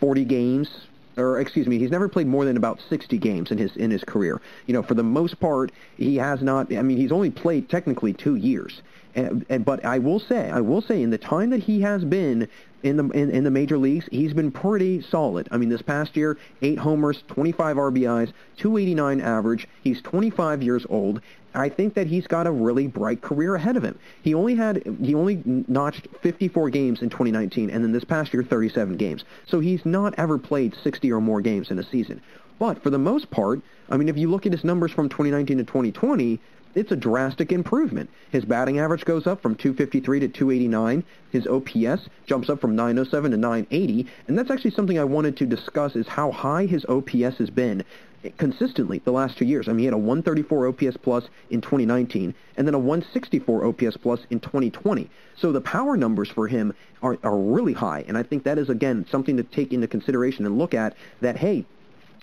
40 games, he's never played more than about 60 games in his career. For the most part, he has not. I mean, he's only played technically 2 years. But I will say, in the time that he has been in the major leagues, he's been pretty solid. I mean, this past year, 8 homers, 25 RBIs, 289 average. He's 25 years old. I think that he's got a really bright career ahead of him. He only notched 54 games in 2019, and then this past year, 37 games. So he's not ever played 60 or more games in a season. But for the most part, I mean, if you look at his numbers from 2019 to 2020, it's a drastic improvement. His batting average goes up from 253 to 289. His OPS jumps up from 907 to 980. And that's actually something I wanted to discuss, is how high his OPS has been consistently the last 2 years. I mean, he had a 134 OPS plus in 2019 and then a 164 OPS plus in 2020. So the power numbers for him are really high. And I think that is, again, something to take into consideration and look at, that, hey,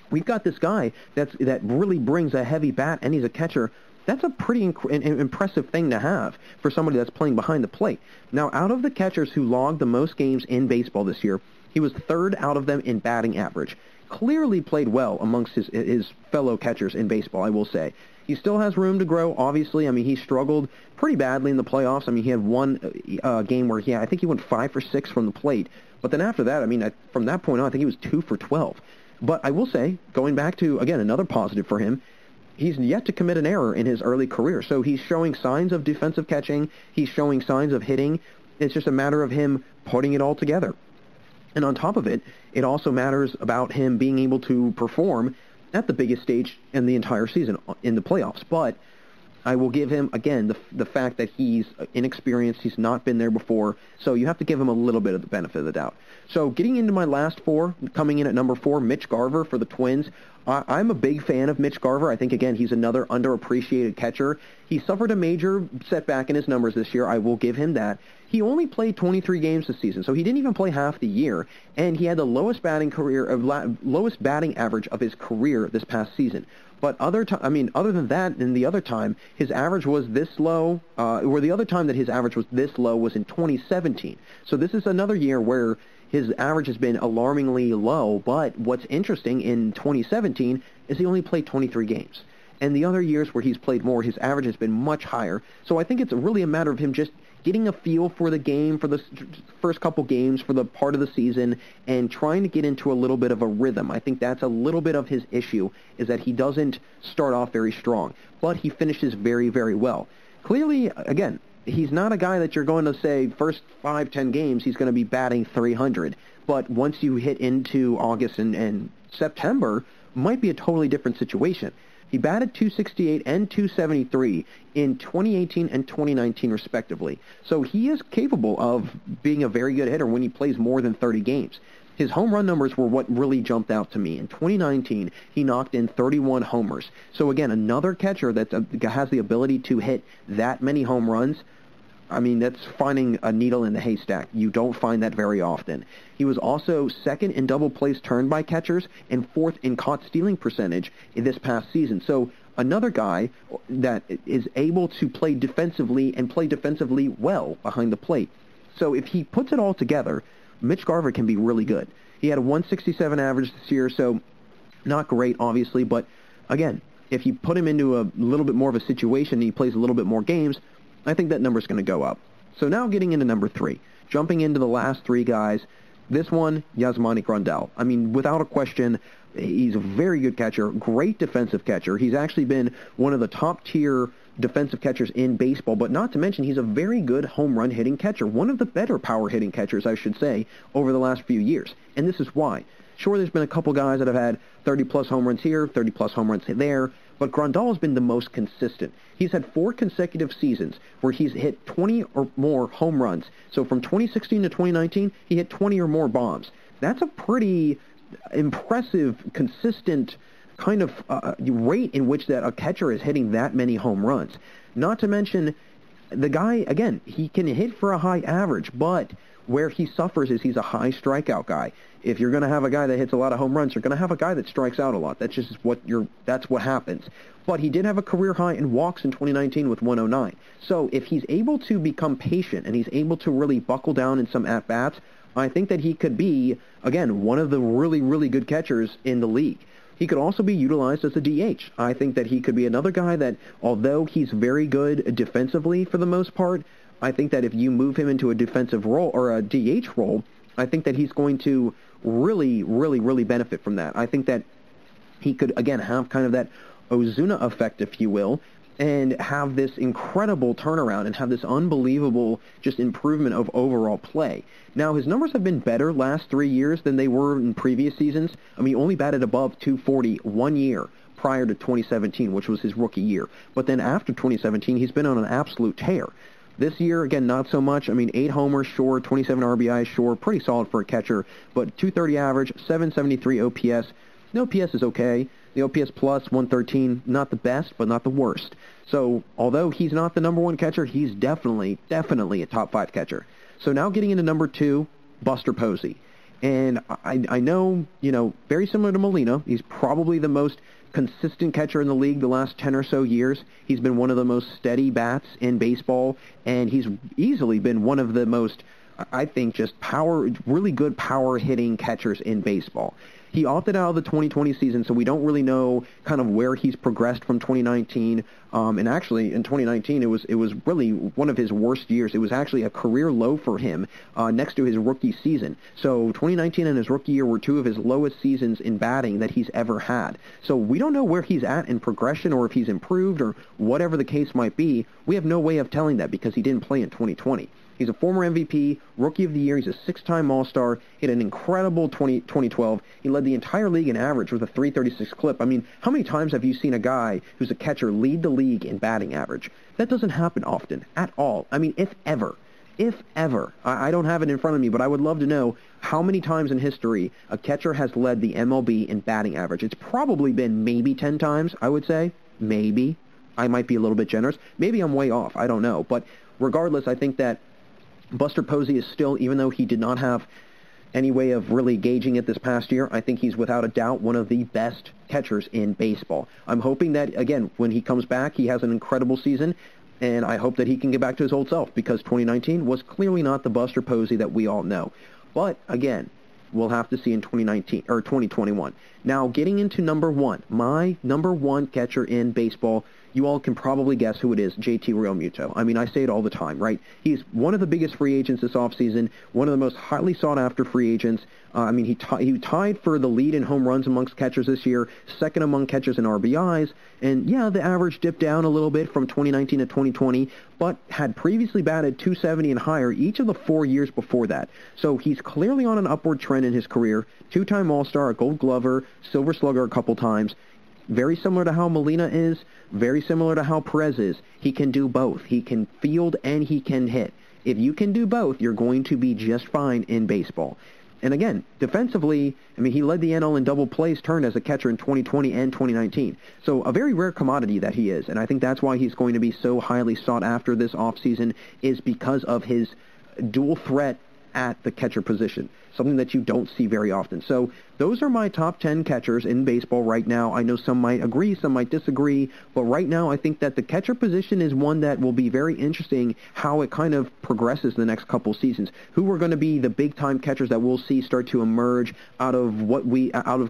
we've got this guy that really brings a heavy bat, and he's a catcher. That's a pretty impressive thing to have for somebody that's playing behind the plate. Now, out of the catchers who logged the most games in baseball this year, he was 3rd out of them in batting average. Clearly played well amongst his fellow catchers in baseball, I will say. He still has room to grow, obviously. I mean, he struggled pretty badly in the playoffs. I mean, he had one game where I think he went 5 for 6 from the plate. But then after that, I mean, from that point on, I think he was 2 for 12. But I will say, going back to, again, another positive for him, he's yet to commit an error in his early career. So he's showing signs of defensive catching. He's showing signs of hitting. It's just a matter of him putting it all together. And on top of it, it also matters about him being able to perform at the biggest stage in the entire season, in the playoffs. But I will give him, again, the fact that he's inexperienced. He's not been there before. So you have to give him a little bit of the benefit of the doubt. So getting into my last 4, coming in at number 4, Mitch Garver for the Twins. I'm a big fan of Mitch Garver. I think, again, he's another underappreciated catcher. He suffered a major setback in his numbers this year. I will give him that. He only played 23 games this season, so he didn't even play half the year, and he had the lowest batting average of his career this past season. But other than that, in the other time, his average was this low, or the other time that his average was this low was in 2017. So this is another year where his average has been alarmingly low, but what's interesting in 2017 is he only played 23 games. And the other years where he's played more, his average has been much higher. So I think it's really a matter of him just getting a feel for the game, for the first couple games, for the part of the season, and trying to get into a little bit of a rhythm. I think that's a little bit of his issue, is that he doesn't start off very strong, but he finishes very, very well. Clearly, again, he's not a guy that you're going to say first 5-10 games he's going to be batting 300, but once you hit into August and September, might be a totally different situation. He batted .268 and .273 in 2018 and 2019, respectively. So he is capable of being a very good hitter when he plays more than 30 games. His home run numbers were what really jumped out to me. In 2019, he knocked in 31 homers. So again, another catcher that has the ability to hit that many home runs. I mean, that's finding a needle in the haystack. You don't find that very often. He was also 2nd in double plays turned by catchers and 4th in caught stealing percentage in this past season. So another guy that is able to play defensively and play defensively well behind the plate. So if he puts it all together, Mitch Garver can be really good. He had a 167 average this year, so not great, obviously, but again, if you put him into a little bit more of a situation and he plays a little bit more games, I think that number's going to go up. So now getting into number 3, jumping into the last 3 guys, this one, Yasmani Grandal. I mean, without a question, he's a very good catcher, great defensive catcher. He's actually been one of the top-tier defensive catchers in baseball, but not to mention he's a very good home run hitting catcher, one of the better power hitting catchers, I should say, over the last few years. And this is why. Sure, there's been a couple guys that have had 30-plus home runs here, 30-plus home runs there, but Grandal has been the most consistent. He's had 4 consecutive seasons where he's hit 20 or more home runs. So from 2016 to 2019, he hit 20 or more bombs. That's a pretty impressive, consistent kind of rate in which that a catcher is hitting that many home runs. Not to mention, the guy, again, he can hit for a high average, but where he suffers is he's a high strikeout guy. If you're going to have a guy that hits a lot of home runs, you're going to have a guy that strikes out a lot. That's just that's what happens. But he did have a career high in walks in 2019 with 109. So if he's able to become patient and he's able to really buckle down in some at-bats, I think that he could be, again, one of the really, really good catchers in the league. He could also be utilized as a DH. I think that he could be another guy that, although he's very good defensively for the most part, I think that if you move him into a defensive role or a DH role, I think that he's going to really, really, really benefit from that. I think that he could, again, have kind of that Ozuna effect, if you will, and have this incredible turnaround and have this unbelievable just improvement of overall play. Now, his numbers have been better last 3 years than they were in previous seasons. I mean, he only batted above 240 1 year prior to 2017, which was his rookie year. But then after 2017, he's been on an absolute tear. This year, again, not so much. I mean, 8 homers, sure, 27 RBIs, sure, pretty solid for a catcher, but 230 average, 773 OPS. The OPS is okay. The OPS plus 113, not the best, but not the worst. So, although he's not the number 1 catcher, he's definitely a top 5 catcher. So now getting into number 2, Buster Posey. And I know, very similar to Molina, he's probably the most consistent catcher in the league the last 10 or so years. He's been one of the most steady bats in baseball, and he's easily been one of the most, I think, just really good power-hitting catchers in baseball. He opted out of the 2020 season, so we don't really know kind of where he's progressed from 2019. And actually, in 2019, it was really one of his worst years. It was actually a career low for him next to his rookie season. So 2019 and his rookie year were 2 of his lowest seasons in batting that he's ever had. So we don't know where he's at in progression or if he's improved or whatever the case might be. We have no way of telling that because he didn't play in 2020. He's a former MVP, Rookie of the Year. He's a 6-time All-Star. He had an incredible 2012. He led the entire league in average with a 336 clip. I mean, how many times have you seen a guy who's a catcher lead the league in batting average? That doesn't happen often at all. I mean, if ever. If ever. I don't have it in front of me, but I would love to know how many times in history a catcher has led the MLB in batting average. It's probably been maybe 10 times, I would say. Maybe. I might be a little bit generous. Maybe I'm way off. I don't know. But regardless, I think that Buster Posey is still, even though he did not have any way of really gauging it this past year, I think he's without a doubt one of the best catchers in baseball. I'm hoping that, again, when he comes back, he has an incredible season, and I hope that he can get back to his old self because 2019 was clearly not the Buster Posey that we all know. But, again, we'll have to see in 2019 or 2021. Now, getting into number 1, my number 1 catcher in baseball, you all can probably guess who it is, JT Realmuto. I mean, I say it all the time, right? He's one of the biggest free agents this offseason, one of the most highly sought-after free agents. I mean, he tied for the lead in home runs amongst catchers this year, second among catchers in RBIs, and yeah, the average dipped down a little bit from 2019 to 2020, but had previously batted 270 and higher each of the 4 years before that. So he's clearly on an upward trend in his career, 2-time All-Star, a Gold Glover, Silver Slugger a couple times. Very similar to how Molina is, very similar to how Perez is. He can do both. He can field and he can hit. If you can do both, you're going to be just fine in baseball. And again, defensively, I mean, he led the NL in double plays turned as a catcher in 2020 and 2019. So a very rare commodity that he is. And I think that's why he's going to be so highly sought after this offseason is because of his dual threat at the catcher position, something that you don't see very often. So those are my top 10 catchers in baseball right now. I know some might agree, some might disagree, but right now I think that the catcher position is one that will be very interesting how it kind of progresses the next couple seasons. Who are going to be the big-time catchers that we'll see start to emerge out of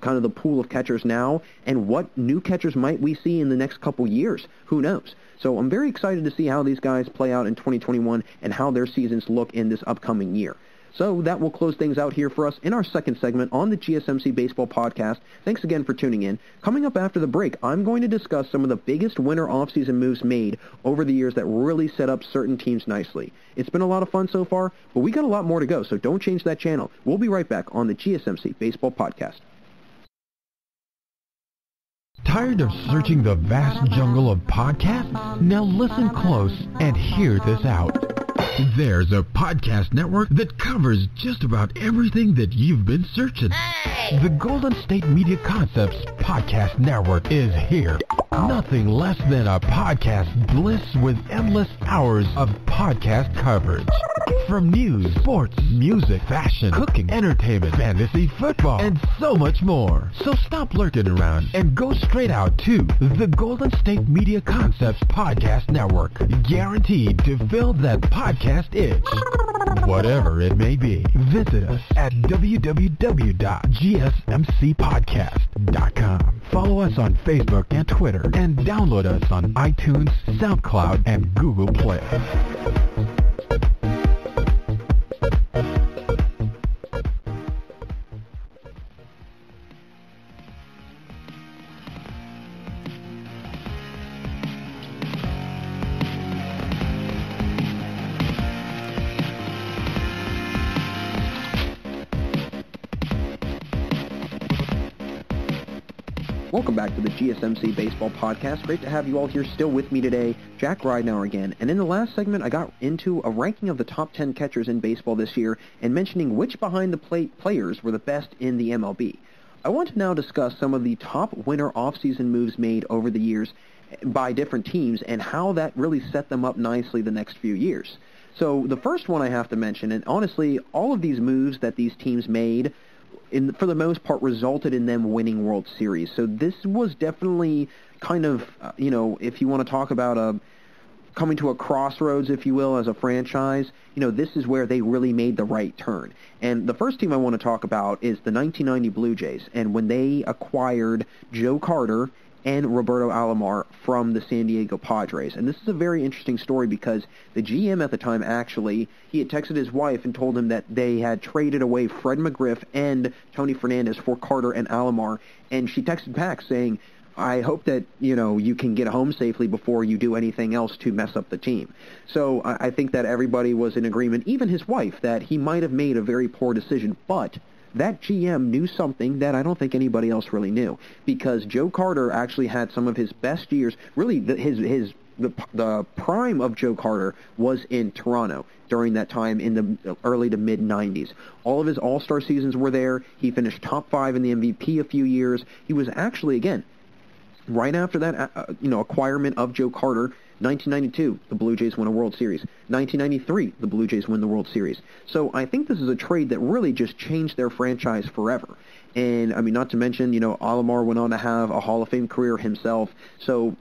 kind of the pool of catchers now, and what new catchers might we see in the next couple years? Who knows? So I'm very excited to see how these guys play out in 2021 and how their seasons look in this upcoming year. So that will close things out here for us in our second segment on the GSMC Baseball Podcast. Thanks again for tuning in. Coming up after the break, I'm going to discuss some of the biggest winter offseason moves made over the years that really set up certain teams nicely. It's been a lot of fun so far, but we got a lot more to go, so don't change that channel. We'll be right back on the GSMC Baseball Podcast. Tired of searching the vast jungle of podcasts? Now listen close and hear this out. There's a podcast network that covers just about everything that you've been searching. Hey! The Golden State Media Concepts Podcast Network is here. Nothing less than a podcast bliss with endless hours of podcast coverage. From news, sports, music, fashion, cooking, entertainment, fantasy, football, and so much more. So stop lurking around and go straight out to the Golden State Media Concepts Podcast Network. Guaranteed to fill that podcast itch. Whatever it may be. Visit us at www.gsmcpodcast.com. Follow us on Facebook and Twitter, and download us on iTunes, SoundCloud, and Google Play. Welcome back to the GSMC Baseball Podcast. Great to have you all here still with me today. Jack Ridenauer again. And in the last segment, I got into a ranking of the top 10 catchers in baseball this year and mentioning which behind-the-plate players were the best in the MLB. I want to now discuss some of the top winter offseason moves made over the years by different teams and how that really set them up nicely the next few years. So the first one I have to mention, and honestly, all of these moves that these teams made for the most part, resulted in them winning World Series. So this was definitely kind of, if you want to talk about coming to a crossroads, if you will, as a franchise, this is where they really made the right turn. And the first team I want to talk about is the 1990 Blue Jays. And when they acquired Joe Carter and Roberto Alomar from the San Diego Padres. And this is a very interesting story because the GM at the time, actually, he had texted his wife and told him that they had traded away Fred McGriff and Tony Fernandez for Carter and Alomar. And she texted back saying, I hope that, you can get home safely before you do anything else to mess up the team. So I think that everybody was in agreement, even his wife, that he might have made a very poor decision, but that GM knew something that I don't think anybody else really knew, because Joe Carter actually had some of his best years. Really, the prime of Joe Carter was in Toronto during that time in the early to mid-'90s. All of his all-star seasons were there. He finished top 5 in the MVP a few years. He was actually, again, right after that acquirement of Joe Carter, 1992, the Blue Jays win a World Series. 1993, the Blue Jays win the World Series. So I think this is a trade that really just changed their franchise forever. And, not to mention, Alomar went on to have a Hall of Fame career himself. So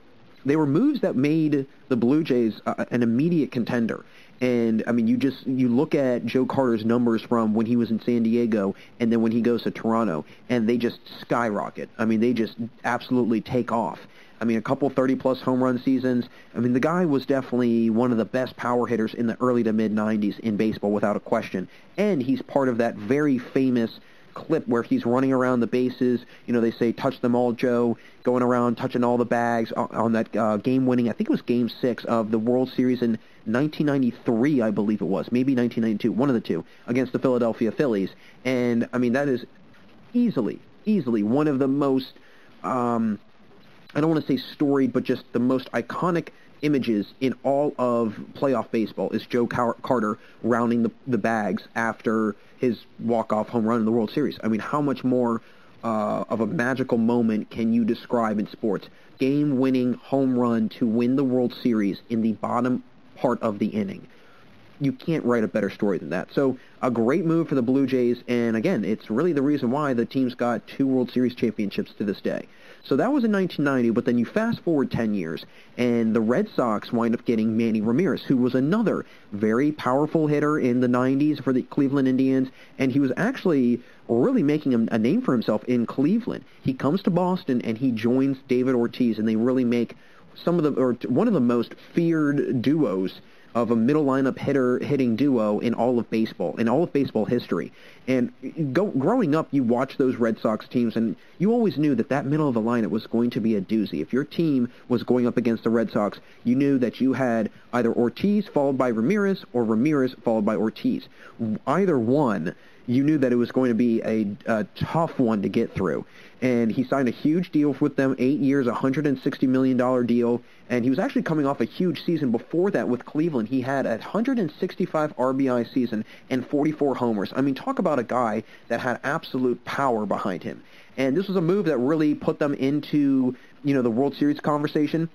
they were moves that made the Blue Jays an immediate contender. And, you look at Joe Carter's numbers from when he was in San Diego and then when he goes to Toronto, and they just skyrocket. They just absolutely take off. A couple 30-plus home run seasons. The guy was definitely one of the best power hitters in the early to mid-'90s in baseball, without a question. And he's part of that very famous clip where he's running around the bases. They say, touch them all, Joe, going around touching all the bags on that game-winning, I think it was Game 6 of the World Series in 1993, I believe it was, maybe 1992, one of the two, against the Philadelphia Phillies. And, that is easily one of the most... I don't want to say storied, but just the most iconic images in all of playoff baseball is Joe Carter rounding the bags after his walk-off home run in the World Series. How much more of a magical moment can you describe in sports? Game-winning home run to win the World Series in the bottom part of the inning. You can't write a better story than that. So a great move for the Blue Jays, and again, it's really the reason why the team's got 2 World Series championships to this day. So that was in 1990, but then you fast forward 10 years, and the Red Sox wind up getting Manny Ramirez, who was another very powerful hitter in the 90s for the Cleveland Indians, and he was actually really making a name for himself in Cleveland. He comes to Boston, and he joins David Ortiz, and they really make one of the most feared duos of a middle lineup hitting duo in all of baseball history. And growing up, you watch those Red Sox teams, and you always knew that middle of the lineup was going to be a doozy. If your team was going up against the Red Sox, you knew that you had either Ortiz followed by Ramirez or Ramirez followed by Ortiz. Either one, you knew that it was going to be a tough one to get through. And he signed a huge deal with them, 8 years, $160 million deal. And he was actually coming off a huge season before that with Cleveland. He had a 165 RBI season and 44 homers. I mean, talk about a guy that had absolute power behind him. And this was a move that really put them into, the World Series conversation.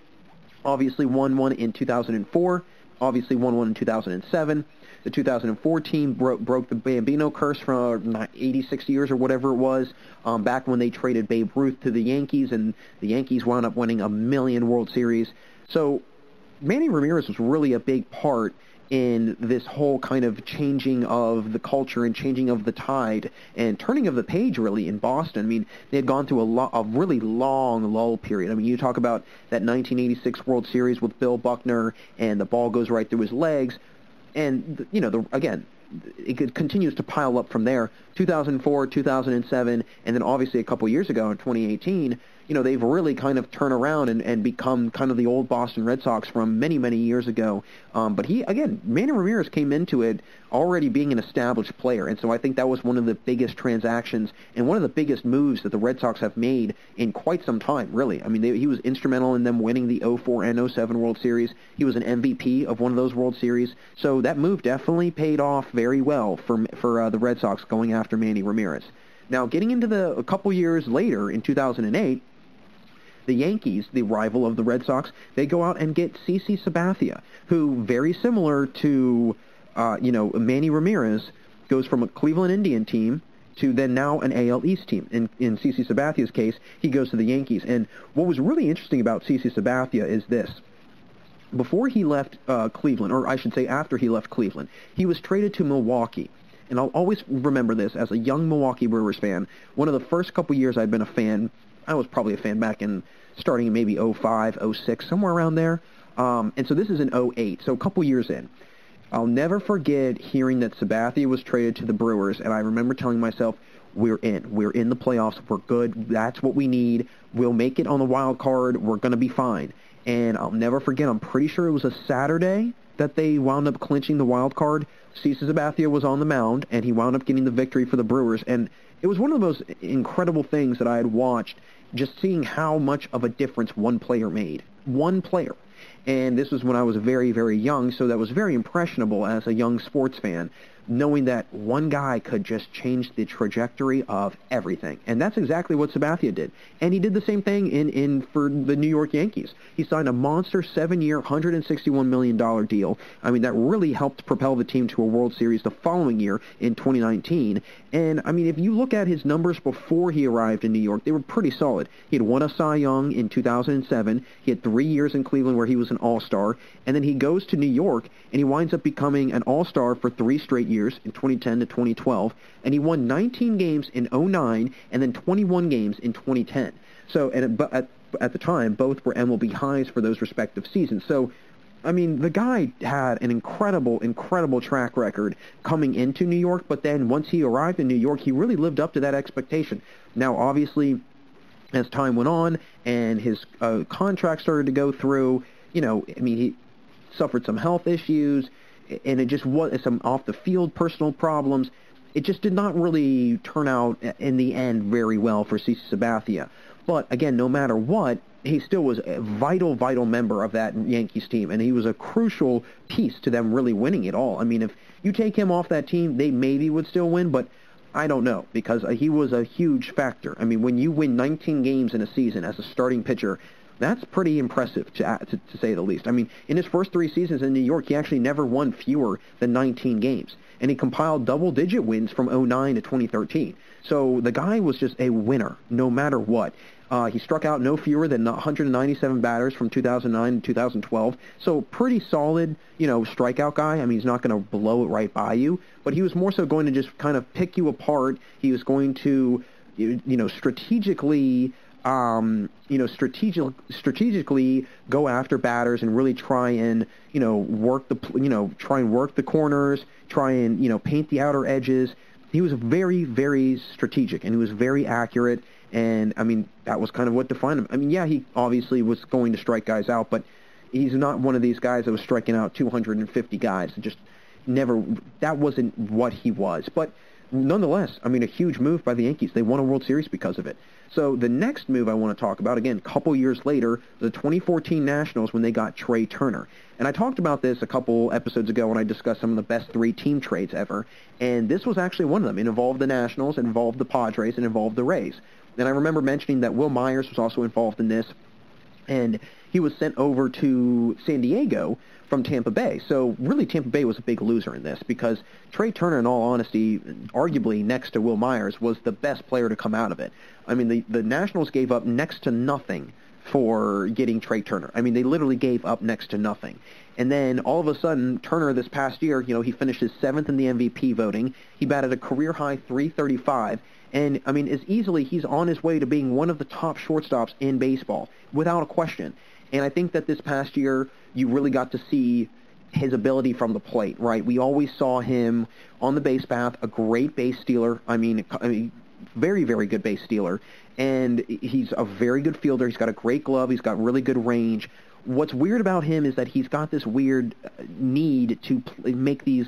Obviously won one in 2004. Obviously won one in 2007. The 2004 team broke the Bambino curse for 86 years or whatever it was, back when they traded Babe Ruth to the Yankees, and the Yankees wound up winning 1 million World Series. So Manny Ramirez was really a big part in this whole kind of changing of the culture and changing of the tide and turning of the page, really, in Boston. I mean, they had gone through a really long lull period. I mean, you talk about that 1986 World Series with Bill Buckner, and the ball goes right through his legs. And, again, it continues to pile up from there. 2004, 2007, and then obviously a couple years ago in 2018, they've really kind of turned around and become kind of the old Boston Red Sox from many, many years ago. But Manny Ramirez came into it already being an established player, and so I think that was one of the biggest transactions and one of the biggest moves that the Red Sox have made in quite some time, really. I mean, he was instrumental in them winning the 04 and 07 World Series. He was an MVP of one of those World Series, so that move definitely paid off very well for the Red Sox going after Manny Ramirez. Now, getting into a couple years later, in 2008, the Yankees, the rival of the Red Sox, they go out and get CC Sabathia, who, very similar to, Manny Ramirez, goes from a Cleveland Indian team to then now an AL East team. In CC Sabathia's case, he goes to the Yankees. And what was really interesting about CC Sabathia is this. Before he left Cleveland, or I should say after he left Cleveland, he was traded to Milwaukee. And I'll always remember this as a young Milwaukee Brewers fan. One of the first couple years I'd been a fan, I was probably a fan back in starting in maybe 05, 06, somewhere around there. And so this is in 08, so a couple years in. I'll never forget hearing that Sabathia was traded to the Brewers, and I remember telling myself, we're in. We're in the playoffs. We're good. That's what we need. We'll make it on the wild card. We're going to be fine. And I'll never forget, I'm pretty sure it was a Saturday that they wound up clinching the wild card. CC Sabathia was on the mound, and he wound up getting the victory for the Brewers. And it was one of the most incredible things that I had watched, just seeing how much of a difference one player made. One player. And this was when I was very, very young, so that was very impressionable as a young sports fan, knowing that one guy could just change the trajectory of everything. And that's exactly what Sabathia did. And he did the same thing for the New York Yankees. He signed a monster 7-year, $161 million deal. I mean, that really helped propel the team to a World Series the following year in 2019. And, I mean, if you look at his numbers before he arrived in New York, they were pretty solid. He had won a Cy Young in 2007. He had 3 years in Cleveland where he was an All-Star. And then he goes to New York, and he winds up becoming an All-Star for 3 straight years in 2010 to 2012, and he won 19 games in 2009 and then 21 games in 2010. So, at the time, both were MLB highs for those respective seasons. So, I mean, the guy had an incredible track record coming into New York, but then once he arrived in New York, he really lived up to that expectation. Now, obviously, as time went on and his contract started to go through, he suffered some health issues, and it just was some off-the-field personal problems. It just did not really turn out in the end very well for CC Sabathia. But, again, no matter what, he still was a vital member of that Yankees team, and he was a crucial piece to them really winning it all. I mean, if you take him off that team, they maybe would still win, but I don't know, because he was a huge factor. I mean, when you win 19 games in a season as a starting pitcher, that's pretty impressive, to say the least. I mean, in his first 3 seasons in New York, he actually never won fewer than 19 games. And he compiled double-digit wins from 2009 to 2013. So the guy was just a winner, no matter what. He struck out no fewer than 197 batters from 2009 to 2012. So pretty solid, strikeout guy. I mean, he's not going to blow it right by you. But he was more so going to just kind of pick you apart. He was going to, strategically go after batters and really try and work the corners, try and paint the outer edges. He was very, very strategic, and he was very accurate. And I mean, that was kind of what defined him. I mean, yeah, he obviously was going to strike guys out, but he's not one of these guys that was striking out 250 guys. Just never. That wasn't what he was. But nonetheless, I mean, a huge move by the Yankees. They won a World Series because of it. So the next move I want to talk about, again, a couple years later, the 2014 Nationals when they got Trey Turner. And I talked about this a couple episodes ago when I discussed some of the best 3 team trades ever, and this was actually one of them. It involved the Nationals, it involved the Padres, and involved the Rays. And I remember mentioning that Will Myers was also involved in this, and he was sent over to San Diego from Tampa Bay. So really Tampa Bay was a big loser in this because Trey Turner, in all honesty, arguably next to Will Myers, was the best player to come out of it. I mean, the Nationals gave up next to nothing for getting Trey Turner. I mean, they literally gave up next to nothing. And then all of a sudden, Turner this past year, he finished his 7th in the MVP voting. He batted a career-high .335. And, I mean, he's on his way to being one of the top shortstops in baseball, without a question. And I think that this past year, you really got to see his ability from the plate, right? We always saw him on the base path, a great base stealer. I mean, very, very good base stealer. And he's a very good fielder. He's got a great glove. He's got really good range. What's weird about him is that he's got this weird need to make these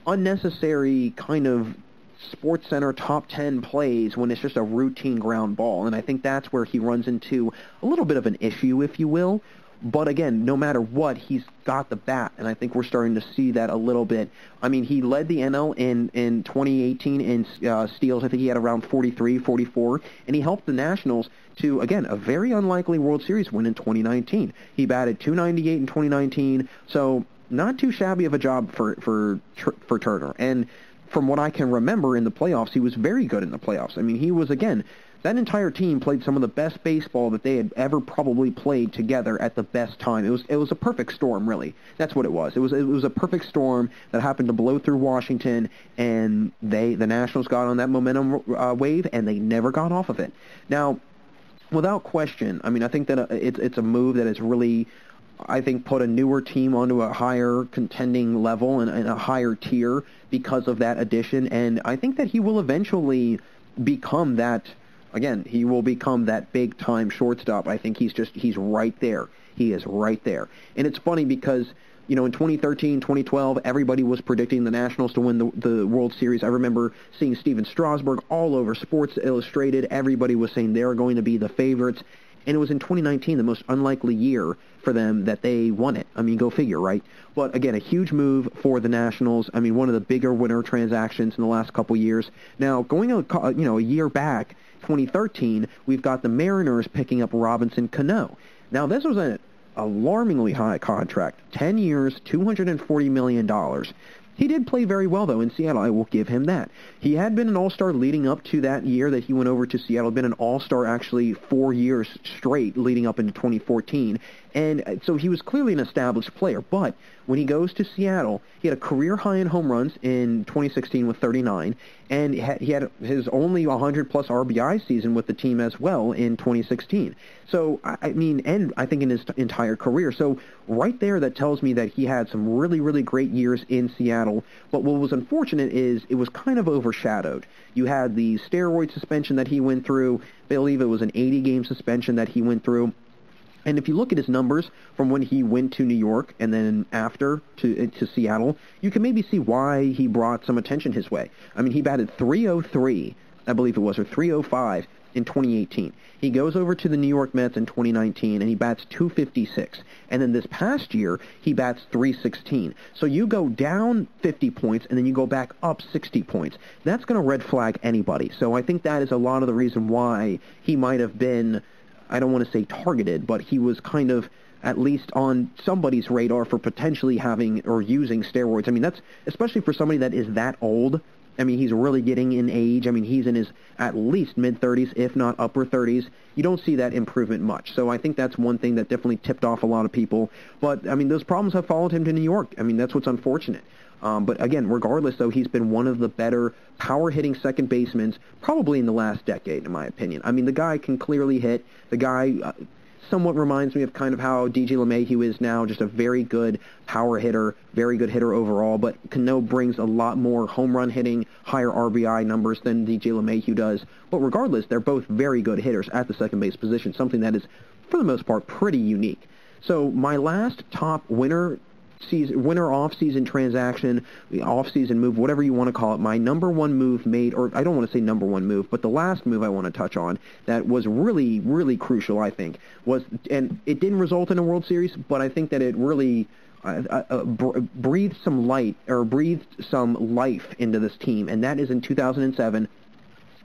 unnecessary kind of Sports Center top 10 plays when it's just a routine ground ball. And I think that's where he runs into a little bit of an issue, if you will. But again, no matter what, he's got the bat, and I think we're starting to see that a little bit. I mean, he led the NL in 2018 in steals. I think he had around 43, 44, and he helped the Nationals to, again, a very unlikely World Series win in 2019. He batted .298 in 2019, so not too shabby of a job for Turner. And from what I can remember in the playoffs, he was very good in the playoffs. I mean, he was, again, that entire team played some of the best baseball that they had ever probably played together at the best time. It was a perfect storm, really. That's what it was. It was a perfect storm that happened to blow through Washington, and the Nationals got on that momentum wave, and they never got off of it. Now, without question, I mean, I think that it's a move that has really, I think, put a newer team onto a higher contending level and a higher tier because of that addition, and I think that he will eventually become that. Again, he will become that big-time shortstop. I think he's right there. He is right there. And it's funny because, in 2013, 2012, everybody was predicting the Nationals to win the World Series. I remember seeing Steven Strasburg all over Sports Illustrated. Everybody was saying they're going to be the favorites. And it was in 2019, the most unlikely year for them, that they won it. I mean, go figure, right? But again, a huge move for the Nationals. I mean, one of the bigger winner transactions in the last couple years. Now, going a year back, 2013, we've got the Mariners picking up Robinson Cano. Now, this was an alarmingly high contract, 10 years, $240 million. He did play very well, though, in Seattle. I will give him that. He had been an all-star leading up to that year that he went over to Seattle. Been an all-star, actually, 4 years straight leading up into 2014. And so he was clearly an established player. But when he goes to Seattle, he had a career high in home runs in 2016 with 39. And he had his only 100-plus RBI season with the team as well in 2016. So, I mean, and I think in his entire career. So right there, that tells me that he had some really, really great years in Seattle. But what was unfortunate is it was kind of overshadowed. You had the steroid suspension that he went through. I believe it was an 80-game suspension that he went through. And if you look at his numbers from when he went to New York and then after to Seattle, you can maybe see why he brought some attention his way. I mean, he batted .303, I believe it was, or .305 in 2018. He goes over to the New York Mets in 2019, and he bats .256. And then this past year, he bats .316. So you go down 50 points, and then you go back up 60 points. That's going to red flag anybody. So I think that is a lot of the reason why he might have been, I don't want to say targeted, but he was kind of at least on somebody's radar for potentially having or using steroids. I mean, that's especially for somebody that is that old. I mean, he's really getting in age. I mean, he's in his at least mid-30s, if not upper 30s. You don't see that improvement much. So I think that's one thing that definitely tipped off a lot of people. But, I mean, those problems have followed him to New York. I mean, that's what's unfortunate. But again, regardless, though, he's been one of the better power-hitting second basemen probably in the last decade, in my opinion. I mean, the guy can clearly hit. The guy somewhat reminds me of kind of how DJ LeMahieu is now, just a very good power hitter, very good hitter overall. But Cano brings a lot more home run hitting, higher RBI numbers than DJ LeMahieu does. But regardless, they're both very good hitters at the second base position, something that is, for the most part, pretty unique. So my last top winner off-season transaction, off-season move, whatever you want to call it, my number one move made, or I don't want to say number one move, but the last move I want to touch on that was really, really crucial, I think, was, and it didn't result in a World Series, but I think that it really breathed some light, or breathed some life into this team, and that is in 2007,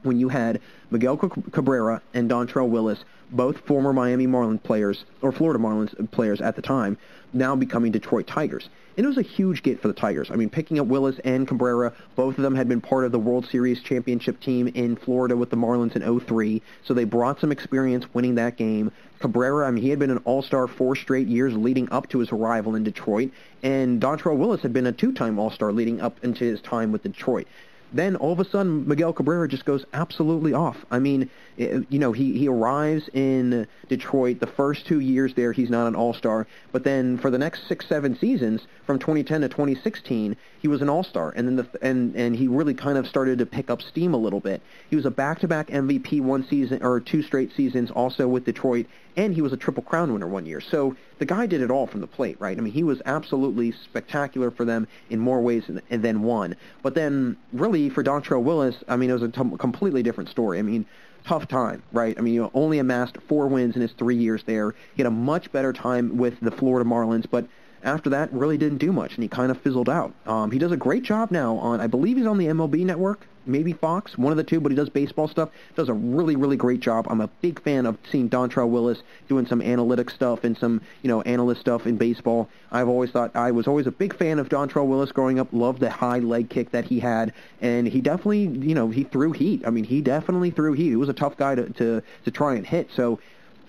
when you had Miguel Cabrera and Dontrelle Willis, both former Miami Marlins players, or Florida Marlins players at the time, now becoming Detroit Tigers. And it was a huge get for the Tigers. I mean, picking up Willis and Cabrera, both of them had been part of the World Series championship team in Florida with the Marlins in 2003, so they brought some experience winning that game. Cabrera, I mean, he had been an all-star 4 straight years leading up to his arrival in Detroit, and Dontrelle Willis had been a 2-time all-star leading up into his time with Detroit. Then all of a sudden, Miguel Cabrera just goes absolutely off. I mean, he arrives in Detroit. The first 2 years there, he's not an all-star. But then for the next 6-7 seasons, from 2010 to 2016, he was an all-star. And then and he really kind of started to pick up steam a little bit. He was a back-to-back MVP 1 season, or 2 straight seasons, also with Detroit. And he was a Triple Crown winner 1 year. So the guy did it all from the plate, right? I mean, he was absolutely spectacular for them in more ways than one. But then, really, for Dontrelle Willis, I mean, it was a completely different story. I mean, tough time, right? I mean, only amassed 4 wins in his 3 years there. He had a much better time with the Florida Marlins, but after that, really didn't do much, and he kind of fizzled out. He does a great job now on, I believe he's on the MLB network, maybe Fox, one of the two, but he does baseball stuff. Does a really, really great job. I'm a big fan of seeing Dontrelle Willis doing some analytic stuff and some, analyst stuff in baseball. I was always a big fan of Dontrelle Willis growing up. Loved the high leg kick that he had, and he definitely, he threw heat. I mean, he definitely threw heat. He was a tough guy to try and hit. So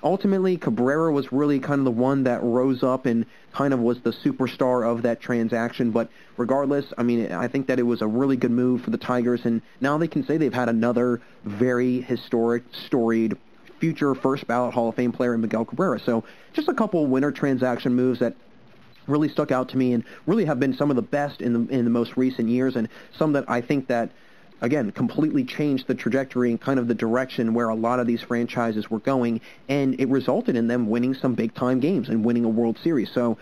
ultimately, Cabrera was really kind of the one that rose up and kind of was the superstar of that transaction. But regardless, I mean, I think that it was a really good move for the Tigers, and now they can say they've had another very historic, storied, future first-ballot Hall of Fame player in Miguel Cabrera. So just a couple winter transaction moves that really stuck out to me and really have been some of the best in the most recent years, and some that I think that, again, completely changed the trajectory and kind of the direction where a lot of these franchises were going, and it resulted in them winning some big-time games and winning a World Series. So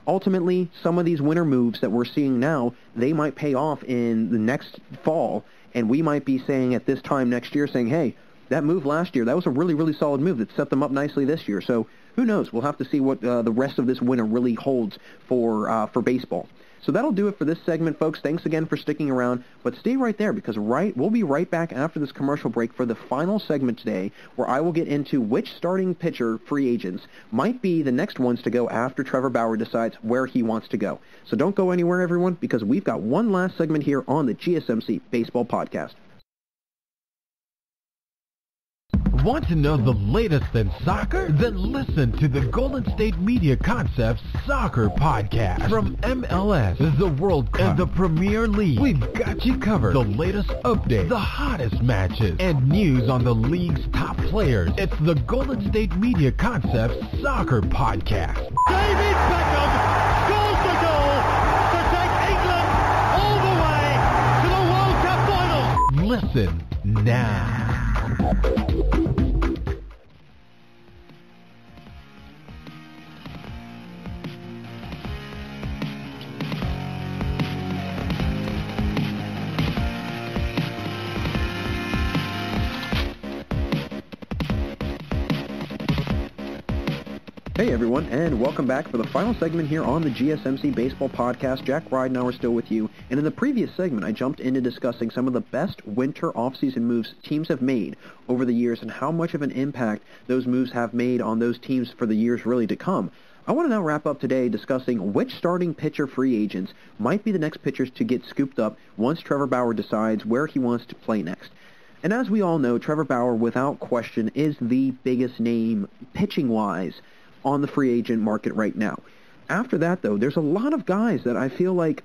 ultimately, some of these winter moves that we're seeing now, they might pay off in the next fall, and we might be saying at this time next year, saying, hey, that move last year, that was a really, really solid move that set them up nicely this year. So who knows? We'll have to see what the rest of this winter really holds for baseball. So that'll do it for this segment, folks. Thanks again for sticking around. But stay right there, because we'll be right back after this commercial break for the final segment today, where I will get into which starting pitcher free agents might be the next ones to go after Trevor Bauer decides where he wants to go. So don't go anywhere, everyone, because we've got one last segment here on the GSMC Baseball Podcast. Want to know the latest in soccer? Then listen to the Golden State Media Concepts Soccer Podcast. From MLS, the World Cup, and the Premier League, we've got you covered. The latest updates, the hottest matches, and news on the league's top players. It's the Golden State Media Concepts Soccer Podcast. David Beckham scores the goal to take England all the way to the World Cup final. Listen now. Hey everyone, and welcome back for the final segment here on the GSMC Baseball Podcast. Jack Ridenauer still with you, and in the previous segment I jumped into discussing some of the best winter offseason moves teams have made over the years and how much of an impact those moves have made on those teams for the years really to come. I want to now wrap up today discussing which starting pitcher free agents might be the next pitchers to get scooped up once Trevor Bauer decides where he wants to play next. And as we all know, Trevor Bauer, without question, is the biggest name pitching-wise on the free agent market right now. After that, though, there's a lot of guys that I feel like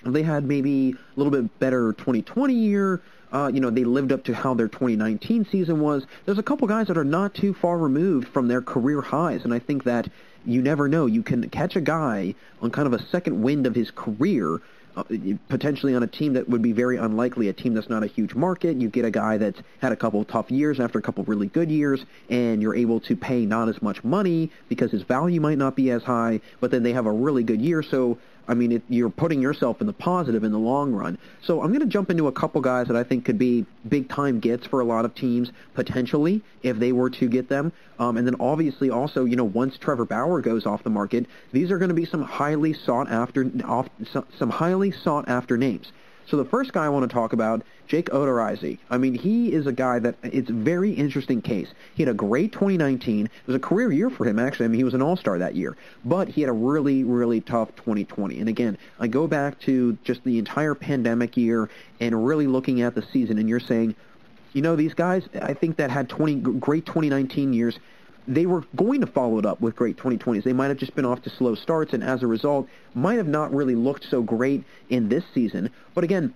they had maybe a little bit better 2020 year. They lived up to how their 2019 season was. There's a couple guys that are not too far removed from their career highs, and I think that you never know. You can catch a guy on kind of a second wind of his career potentially on a team that would be very unlikely, a team that's not a huge market. You get a guy that's had a couple of tough years after a couple of really good years, and you're able to pay not as much money because his value might not be as high, but then they have a really good year. So, I mean, you're putting yourself in the positive in the long run. So I'm going to jump into a couple guys that I think could be big-time gets for a lot of teams, potentially, if they were to get them. And then obviously also, once Trevor Bauer goes off the market, these are going to be some highly sought-after names. So the first guy I want to talk about, Jake Odorizzi. I mean, he is a guy that it's a very interesting case. He had a great 2019. It was a career year for him, actually. I mean, he was an all-star that year. But he had a really, really tough 2020. And again, I go back to just the entire pandemic year and really looking at the season, and you're saying, these guys, I think that had great 2019 years, they were going to follow it up with great 2020s. They might have just been off to slow starts, and as a result, might have not really looked so great in this season. But again,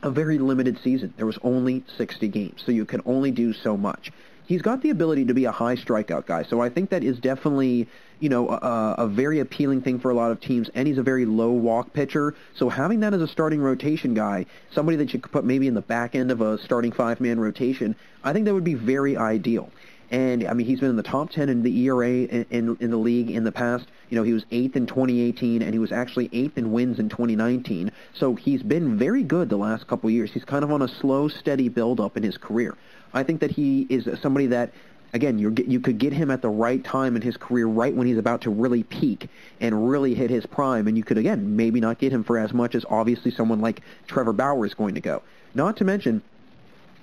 a very limited season. There was only 60 games, so you can only do so much. He's got the ability to be a high strikeout guy, so I think that is definitely, a very appealing thing for a lot of teams, and he's a very low walk pitcher. So having that as a starting rotation guy, somebody that you could put maybe in the back end of a starting five-man rotation, I think that would be very ideal. And, I mean, he's been in the top 10 in the ERA in the league in the past. He was 8th in 2018, and he was actually 8th in wins in 2019. So he's been very good the last couple of years. He's kind of on a slow, steady build-up in his career. I think that he is somebody that, again, you could get him at the right time in his career, right when he's about to really peak and really hit his prime. And you could, again, maybe not get him for as much as obviously someone like Trevor Bauer is going to go. Not to mention,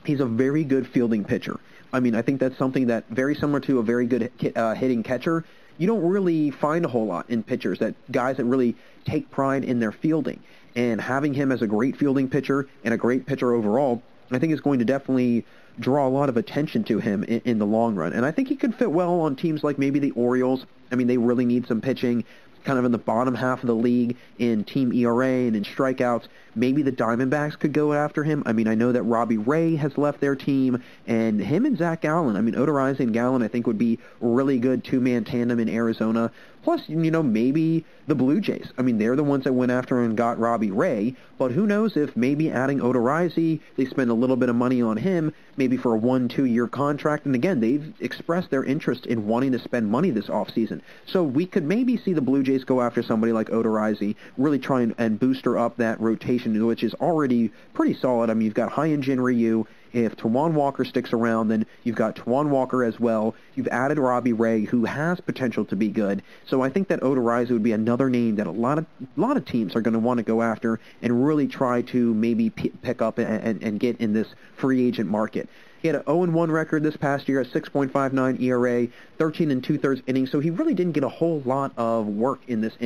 he's a very good fielding pitcher. I mean, I think that's something that very similar to a very good hitting catcher. You don't really find a whole lot in pitchers, guys that really take pride in their fielding. And having him as a great fielding pitcher and a great pitcher overall, I think is going to definitely draw a lot of attention to him in the long run. And I think he could fit well on teams like maybe the Orioles. I mean, they really need some pitching, kind of in the bottom half of the league in team ERA and in strikeouts. Maybe the Diamondbacks could go after him. I mean, I know that Robbie Ray has left their team, and him and Zach Gallen, I mean, Odorizzi and Gallen, I think would be a really good two-man tandem in Arizona. Plus, maybe the Blue Jays. I mean, they're the ones that went after and got Robbie Ray, but who knows if maybe adding Odorizzi, they spend a little bit of money on him, maybe for a 1-2 year contract. And again, they've expressed their interest in wanting to spend money this offseason. So we could maybe see the Blue Jays go after somebody like Odorizzi, really try and booster up that rotation, which is already pretty solid. I mean, you've got Hyun-Jin Ryu. If Taijuan Walker sticks around, then you've got Taijuan Walker as well. You've added Robbie Ray, who has potential to be good. So I think that Odorizzi would be another name that a lot of teams are going to want to go after and really try to maybe pick up and get in this free agent market. He had an 0-1 record this past year, a 6.59 ERA, 13 2/3 innings. So he really didn't get a whole lot of work in this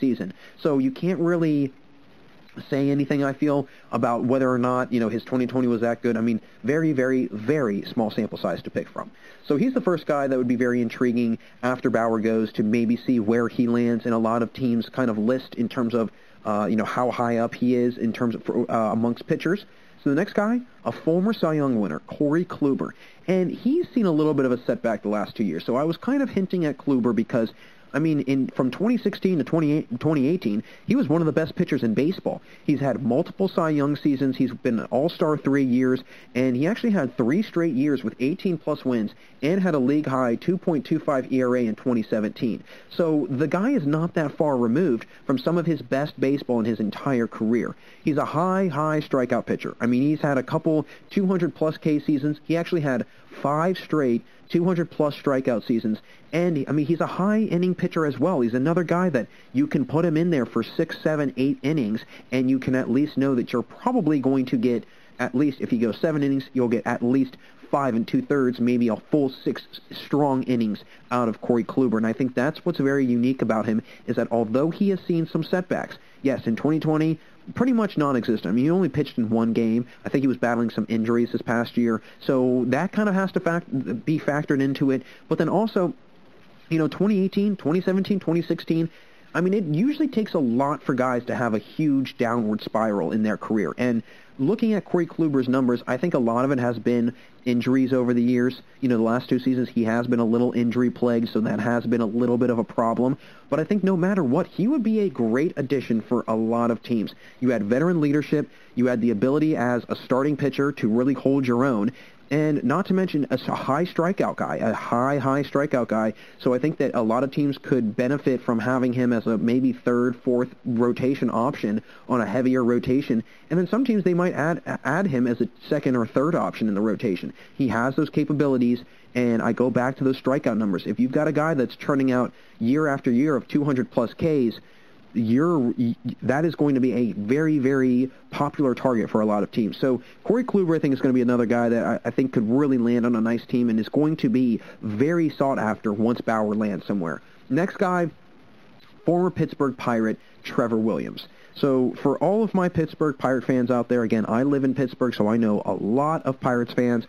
season. So you can't really say anything, I feel, about whether or not, his 2020 was that good. I mean, very, very, very small sample size to pick from. So he's the first guy that would be very intriguing after Bauer goes to maybe see where he lands in a lot of teams' kind of list in terms of, how high up he is in terms of amongst pitchers. So the next guy, a former Cy Young winner, Corey Kluber. And he's seen a little bit of a setback the last 2 years. So I was kind of hinting at Kluber because, I mean, from 2016 to 2018, he was one of the best pitchers in baseball. He's had multiple Cy Young seasons. He's been an all-star 3 years, and he actually had 3 straight years with 18-plus wins and had a league-high 2.25 ERA in 2017. So the guy is not that far removed from some of his best baseball in his entire career. He's a high strikeout pitcher. I mean, he's had a couple 200-plus K seasons. He actually had 5 straight 200-plus strikeout seasons. And, I mean, he's a high-inning pitcher as well. He's another guy that you can put him in there for 6, 7, 8 innings, and you can at least know that you're probably going to get, at least, if he goes 7 innings, you'll get at least 5 2/3, maybe a full 6 strong innings out of Corey Kluber. And I think that's what's very unique about him, is that although he has seen some setbacks, yes, in 2020, pretty much non-existent. I mean, he only pitched in 1 game. I think he was battling some injuries this past year. So that kind of has to be factored into it. But then also, 2018, 2017, 2016, I mean, it usually takes a lot for guys to have a huge downward spiral in their career. And looking at Corey Kluber's numbers, I think a lot of it has been injuries over the years. You know, the last 2 seasons, he has been a little injury-plagued, so that has been a little bit of a problem. But I think no matter what, he would be a great addition for a lot of teams. You had veteran leadership. You had the ability as a starting pitcher to really hold your own. And not to mention a high strikeout guy, a high strikeout guy. So I think that a lot of teams could benefit from having him as a maybe third, fourth rotation option on a heavier rotation. And then some teams, they might add him as a second or third option in the rotation. He has those capabilities, and I go back to those strikeout numbers. If you've got a guy that's churning out year after year of 200-plus Ks, that is going to be a very, very popular target for a lot of teams. So Corey Kluber, I think, is going to be another guy that I think could really land on a nice team and is going to be very sought after once Bauer lands somewhere. Next guy, former Pittsburgh Pirate, Trevor Williams. So for all of my Pittsburgh Pirate fans out there, again, I live in Pittsburgh, so I know a lot of Pirates fans.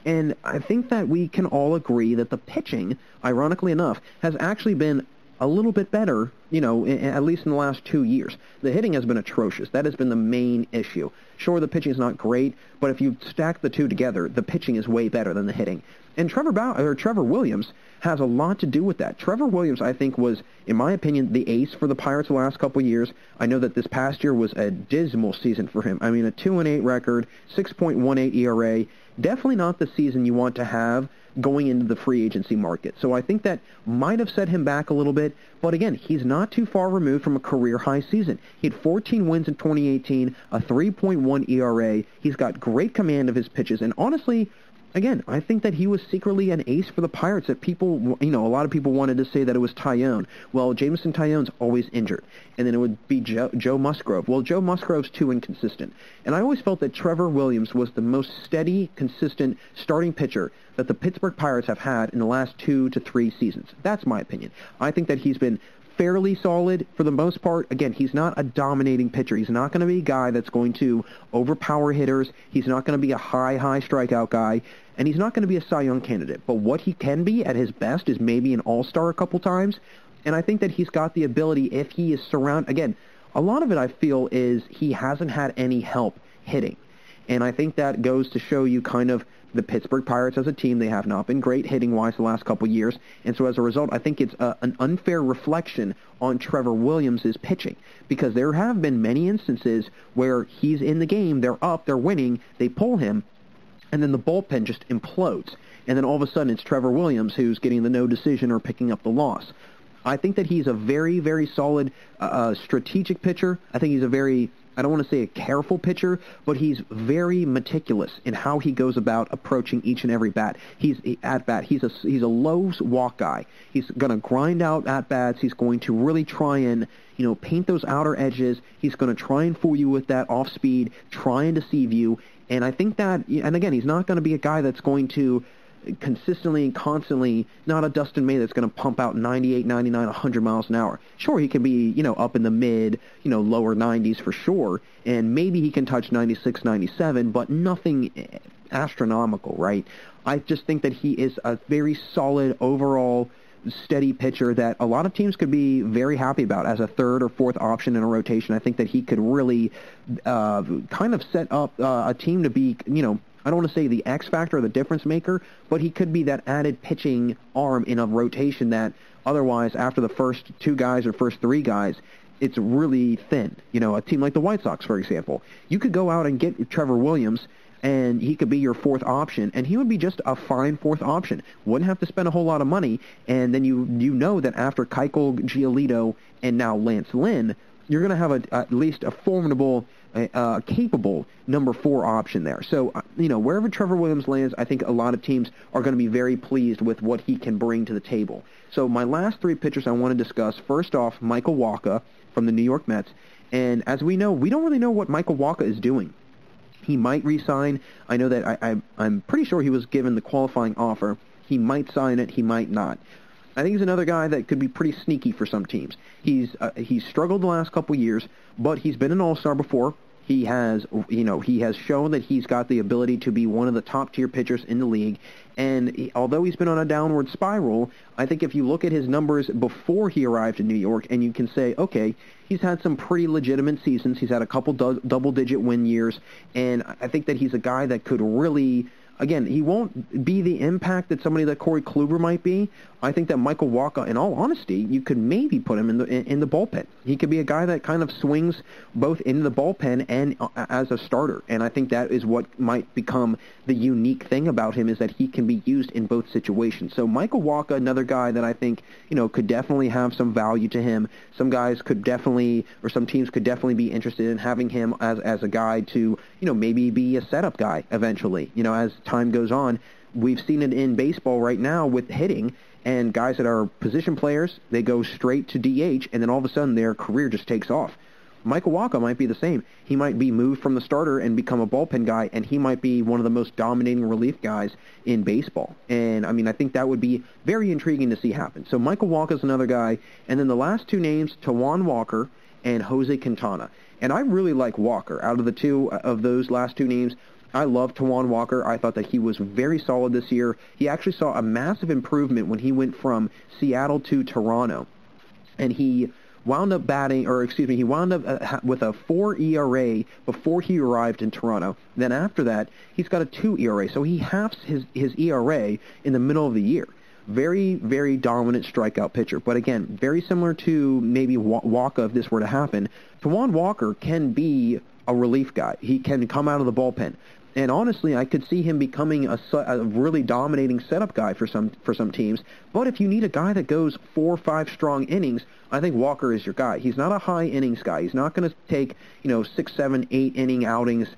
And I think that we can all agree that the pitching, ironically enough, has actually been a little bit better, you know, at least in the last 2 years. The hitting has been atrocious. That has been the main issue. Sure, the pitching is not great, but if you stack the two together, the pitching is way better than the hitting. And Trevor Williams has a lot to do with that. Trevor Williams, I think, was, in my opinion, the ace for the Pirates the last couple of years. I know that this past year was a dismal season for him. I mean, a 2-8 record, 6.18 ERA. Definitely not the season you want to have going into the free agency market. So I think that might have set him back a little bit. But again, he's not too far removed from a career-high season. He had 14 wins in 2018, a 3.1 ERA. He's got great command of his pitches. And honestly, again, I think that he was secretly an ace for the Pirates that people, you know, a lot of people wanted to say that it was Tyone. Well, Jameson Tyone's always injured. And then it would be Joe Musgrove. Well, Joe Musgrove's too inconsistent. And I always felt that Trevor Williams was the most steady, consistent starting pitcher that the Pittsburgh Pirates have had in the last 2 to 3 seasons. That's my opinion. I think that he's been fairly solid for the most part. Again, he's not a dominating pitcher. He's not going to be a guy that's going to overpower hitters. He's not going to be a high strikeout guy. And he's not going to be a Cy Young candidate. But what he can be at his best is maybe an all-star a couple times. And I think that he's got the ability, if he is surrounded... Again, a lot of it, I feel, is he hasn't had any help hitting. And I think that goes to show you kind of the Pittsburgh Pirates as a team. They have not been great hitting-wise the last couple years. And so as a result, I think it's an unfair reflection on Trevor Williams' pitching. Because there have been many instances where he's in the game, they're up, they're winning, they pull him, and then the bullpen just implodes. And then all of a sudden it's Trevor Williams who's getting the no decision or picking up the loss. I think that he's a very, very solid strategic pitcher. I think he's a very, I don't want to say a careful pitcher, but he's very meticulous in how he goes about approaching each and every bat. He's a low walk guy. He's going to grind out at-bats. He's going to really try and, you know, paint those outer edges. He's going to try and fool you with that off-speed, try and deceive you. And I think that, and again, he's not going to be a guy that's going to consistently and constantly, not a Dustin May that's going to pump out 98, 99, 100 miles an hour. Sure, he can be, you know, up in the mid, you know, lower 90s for sure, and maybe he can touch 96, 97, but nothing astronomical, right? I just think that he is a very solid overall steady pitcher that a lot of teams could be very happy about as a third or fourth option in a rotation. I think that he could really kind of set up a team to be, you know, I don't want to say the X factor or the difference maker, but he could be that added pitching arm in a rotation that otherwise, after the first 2 guys or first 3 guys, it's really thin. You know, a team like the White Sox, for example. You could go out and get Trevor Williams, and he could be your 4th option, and he would be just a fine 4th option. Wouldn't have to spend a whole lot of money, and then you know that after Keuchel, Giolito, and now Lance Lynn, you're going to have at least a formidable, capable number 4 option there. So, you know, wherever Trevor Williams lands, I think a lot of teams are going to be very pleased with what he can bring to the table. So my last 3 pitchers I want to discuss, first off, Michael Wacha from the New York Mets. And as we know, we don't really know what Michael Wacha is doing. He might re-sign. I know that I'm pretty sure he was given the qualifying offer. He might sign it. He might not. I think he's another guy that could be pretty sneaky for some teams. He's struggled the last couple years, but he's been an all-star before. He has shown that he's got the ability to be one of the top-tier pitchers in the league. And although he's been on a downward spiral, I think if you look at his numbers before he arrived in New York, and you can say, okay, he's had some pretty legitimate seasons. He's had a couple double-digit win years, and I think that he's a guy that could really... Again, he won't be the impact that somebody like Corey Kluber might be. I think that Michael Wacha, in all honesty, you could maybe put him in the bullpen. He could be a guy that kind of swings both in the bullpen and as a starter. And I think that is what might become the unique thing about him, is that he can be used in both situations. So Michael Wacha, another guy that I think could definitely have some value to him. Some guys could definitely, or some teams could definitely be interested in having him as a guy to maybe be a setup guy eventually. As time goes on, we've seen it in baseball right now with hitting. And guys that are position players, they go straight to DH, and then all of a sudden their career just takes off. Michael Wacha might be the same. He might be moved from the starter and become a bullpen guy, and he might be one of the most dominating relief guys in baseball. And, I think that would be very intriguing to see happen. So Michael Wacha is another guy. And then the last two names, Tawan Walker and Jose Quintana. And I really like Walker. Out of the two of those last two names, I love Tawan Walker. I thought that he was very solid this year. He actually saw a massive improvement when he went from Seattle to Toronto. And he wound up with a 4 ERA before he arrived in Toronto. Then after that, he's got a 2 ERA. So he halves his ERA in the middle of the year. Very, very dominant strikeout pitcher. But again, very similar to maybe Wacha if this were to happen. Tawan Walker can be a relief guy. He can come out of the bullpen. And honestly, I could see him becoming a really dominating setup guy for some teams. But if you need a guy that goes 4 or 5 strong innings, I think Walker is your guy. He's not a high innings guy. He's not going to take 6, 7, 8 inning outings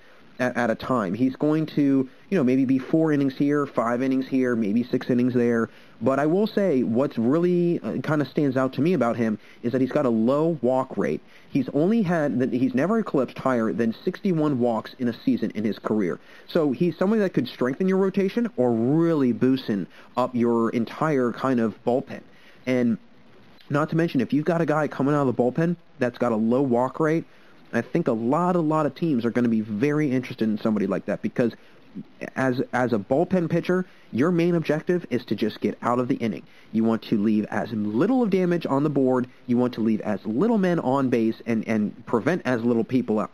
at a time. He's going to maybe be 4 innings here, 5 innings here, maybe 6 innings there. But I will say what's really kind of stands out to me about him is that he's got a low walk rate. He's never eclipsed higher than 61 walks in a season in his career. So he's somebody that could strengthen your rotation or really boosten up your entire kind of bullpen. And not to mention, if you've got a guy coming out of the bullpen that's got a low walk rate, I think a lot of teams are going to be very interested in somebody like that, because as a bullpen pitcher, your main objective is to just get out of the inning. You want to leave as little of damage on the board. You want to leave as little men on base and prevent as little people,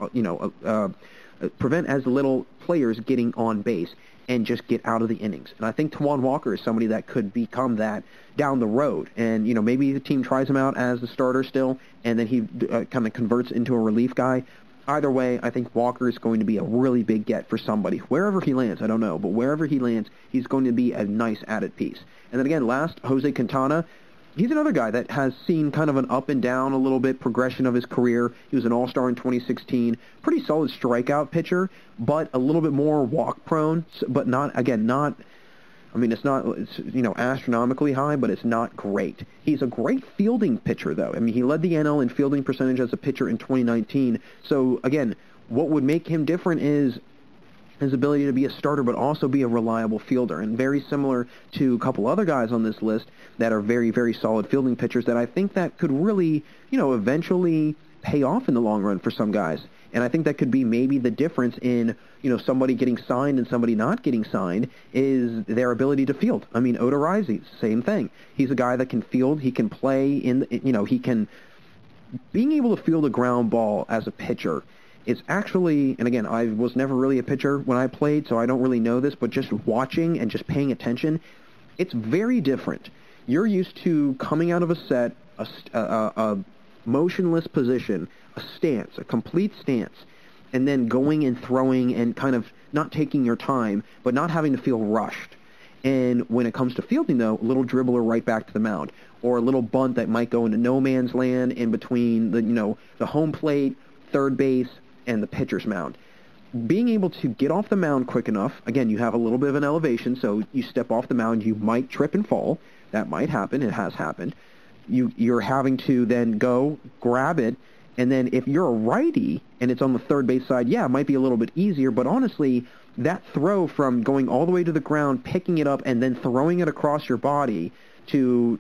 prevent as little players getting on base, and just get out of the innings. And I think Tawan Walker is somebody that could become that down the road. And, maybe the team tries him out as the starter still, and then he kind of converts into a relief guy. Either way, I think Walker is going to be a really big get for somebody. Wherever he lands, I don't know, but wherever he lands, he's going to be a nice added piece. And then again, last, Jose Quintana. He's another guy that has seen kind of an up and down a little bit progression of his career. He was an all-star in 2016. Pretty solid strikeout pitcher, but a little bit more walk-prone, but it's not astronomically high, but it's not great. He's a great fielding pitcher, though. He led the NL in fielding percentage as a pitcher in 2019. So, again, what would make him different is his ability to be a starter, but also be a reliable fielder. And very similar to a couple other guys on this list that are very, very solid fielding pitchers that I think that could really, eventually pay off in the long run for some guys. And I think that could be maybe the difference in, somebody getting signed and somebody not getting signed is their ability to field. Odorizzi, same thing. He's a guy that can field. He can play being able to field a ground ball as a pitcher is actually, and again, I was never really a pitcher when I played, so I don't really know this, but just watching and just paying attention, it's very different. You're used to coming out of a set, a motionless position, a stance, a complete stance, and then going and throwing and kind of not taking your time, but not having to feel rushed. And when it comes to fielding, though, a little dribbler right back to the mound, or a little bunt that might go into no man's land in between the home plate, third base, and the pitcher's mound. Being able to get off the mound quick enough, again, you have a little bit of an elevation, so you step off the mound, you might trip and fall. That might happen. It has happened. You're having to then go grab it, and then if you're a righty and it's on the third base side, yeah, it might be a little bit easier, but honestly, that throw from going all the way to the ground, picking it up, and then throwing it across your body to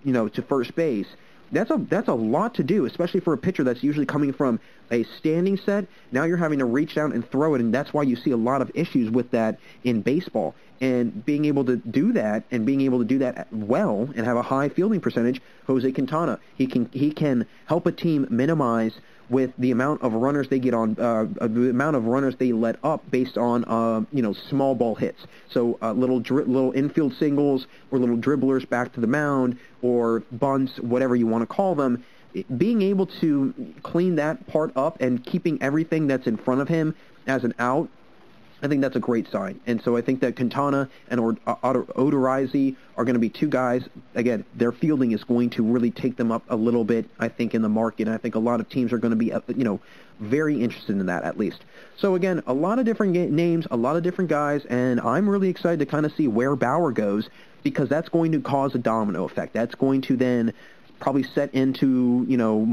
first base, that's a lot to do, especially for a pitcher that's usually coming from a standing set, now you're having to reach down and throw it, and that's why you see a lot of issues with that in baseball. And being able to do that, and being able to do that well, and have a high fielding percentage, Jose Quintana, he can help a team minimize with the amount of runners they get on, the amount of runners they let up based on, small ball hits. So little infield singles, or little dribblers back to the mound, or bunts, whatever you want to call them. Being able to clean that part up and keeping everything that's in front of him as an out, I think that's a great sign. And so I think that Quintana and Odorizzi are going to be two guys. Again, their fielding is going to really take them up a little bit, I think, in the market. And I think a lot of teams are going to be, very interested in that, at least. So again, a lot of different names, a lot of different guys, and I'm really excited to kind of see where Bauer goes, because that's going to cause a domino effect. That's going to then probably set into,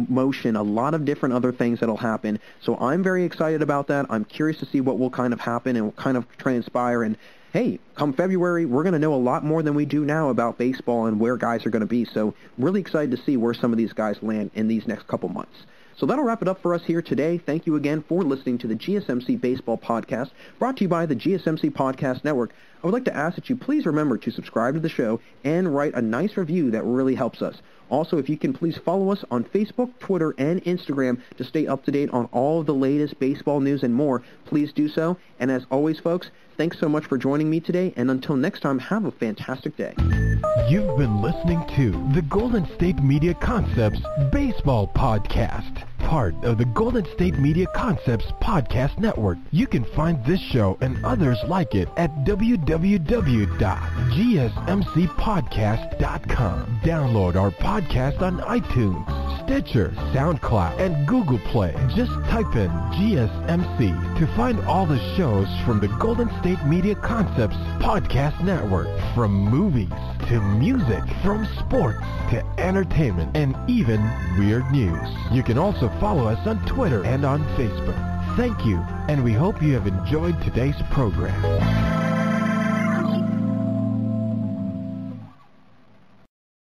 motion a lot of different other things that'll happen. So I'm very excited about that. I'm curious to see what will kind of happen and what kind of transpire. And hey, come February, we're going to know a lot more than we do now about baseball and where guys are going to be. So really excited to see where some of these guys land in these next couple months. So that'll wrap it up for us here today. Thank you again for listening to the GSMC Baseball Podcast, brought to you by the GSMC Podcast Network. I would like to ask that you please remember to subscribe to the show and write a nice review. That really helps us. Also, if you can please follow us on Facebook, Twitter, and Instagram to stay up to date on all of the latest baseball news and more, please do so. And as always, folks, thanks so much for joining me today, and until next time, have a fantastic day. You've been listening to the Golden State Media Concepts Baseball Podcast, part of the Golden State Media Concepts Podcast Network. You can find this show and others like it at www.gsmcpodcast.com. Download our podcast on iTunes, Stitcher, SoundCloud, and Google Play. Just type in GSMC to find all the shows from the Golden State Media Concepts Podcast Network, from movies to music, from sports to entertainment, and even weird news. You can also follow us on Twitter and on Facebook. Thank you, and we hope you have enjoyed today's program.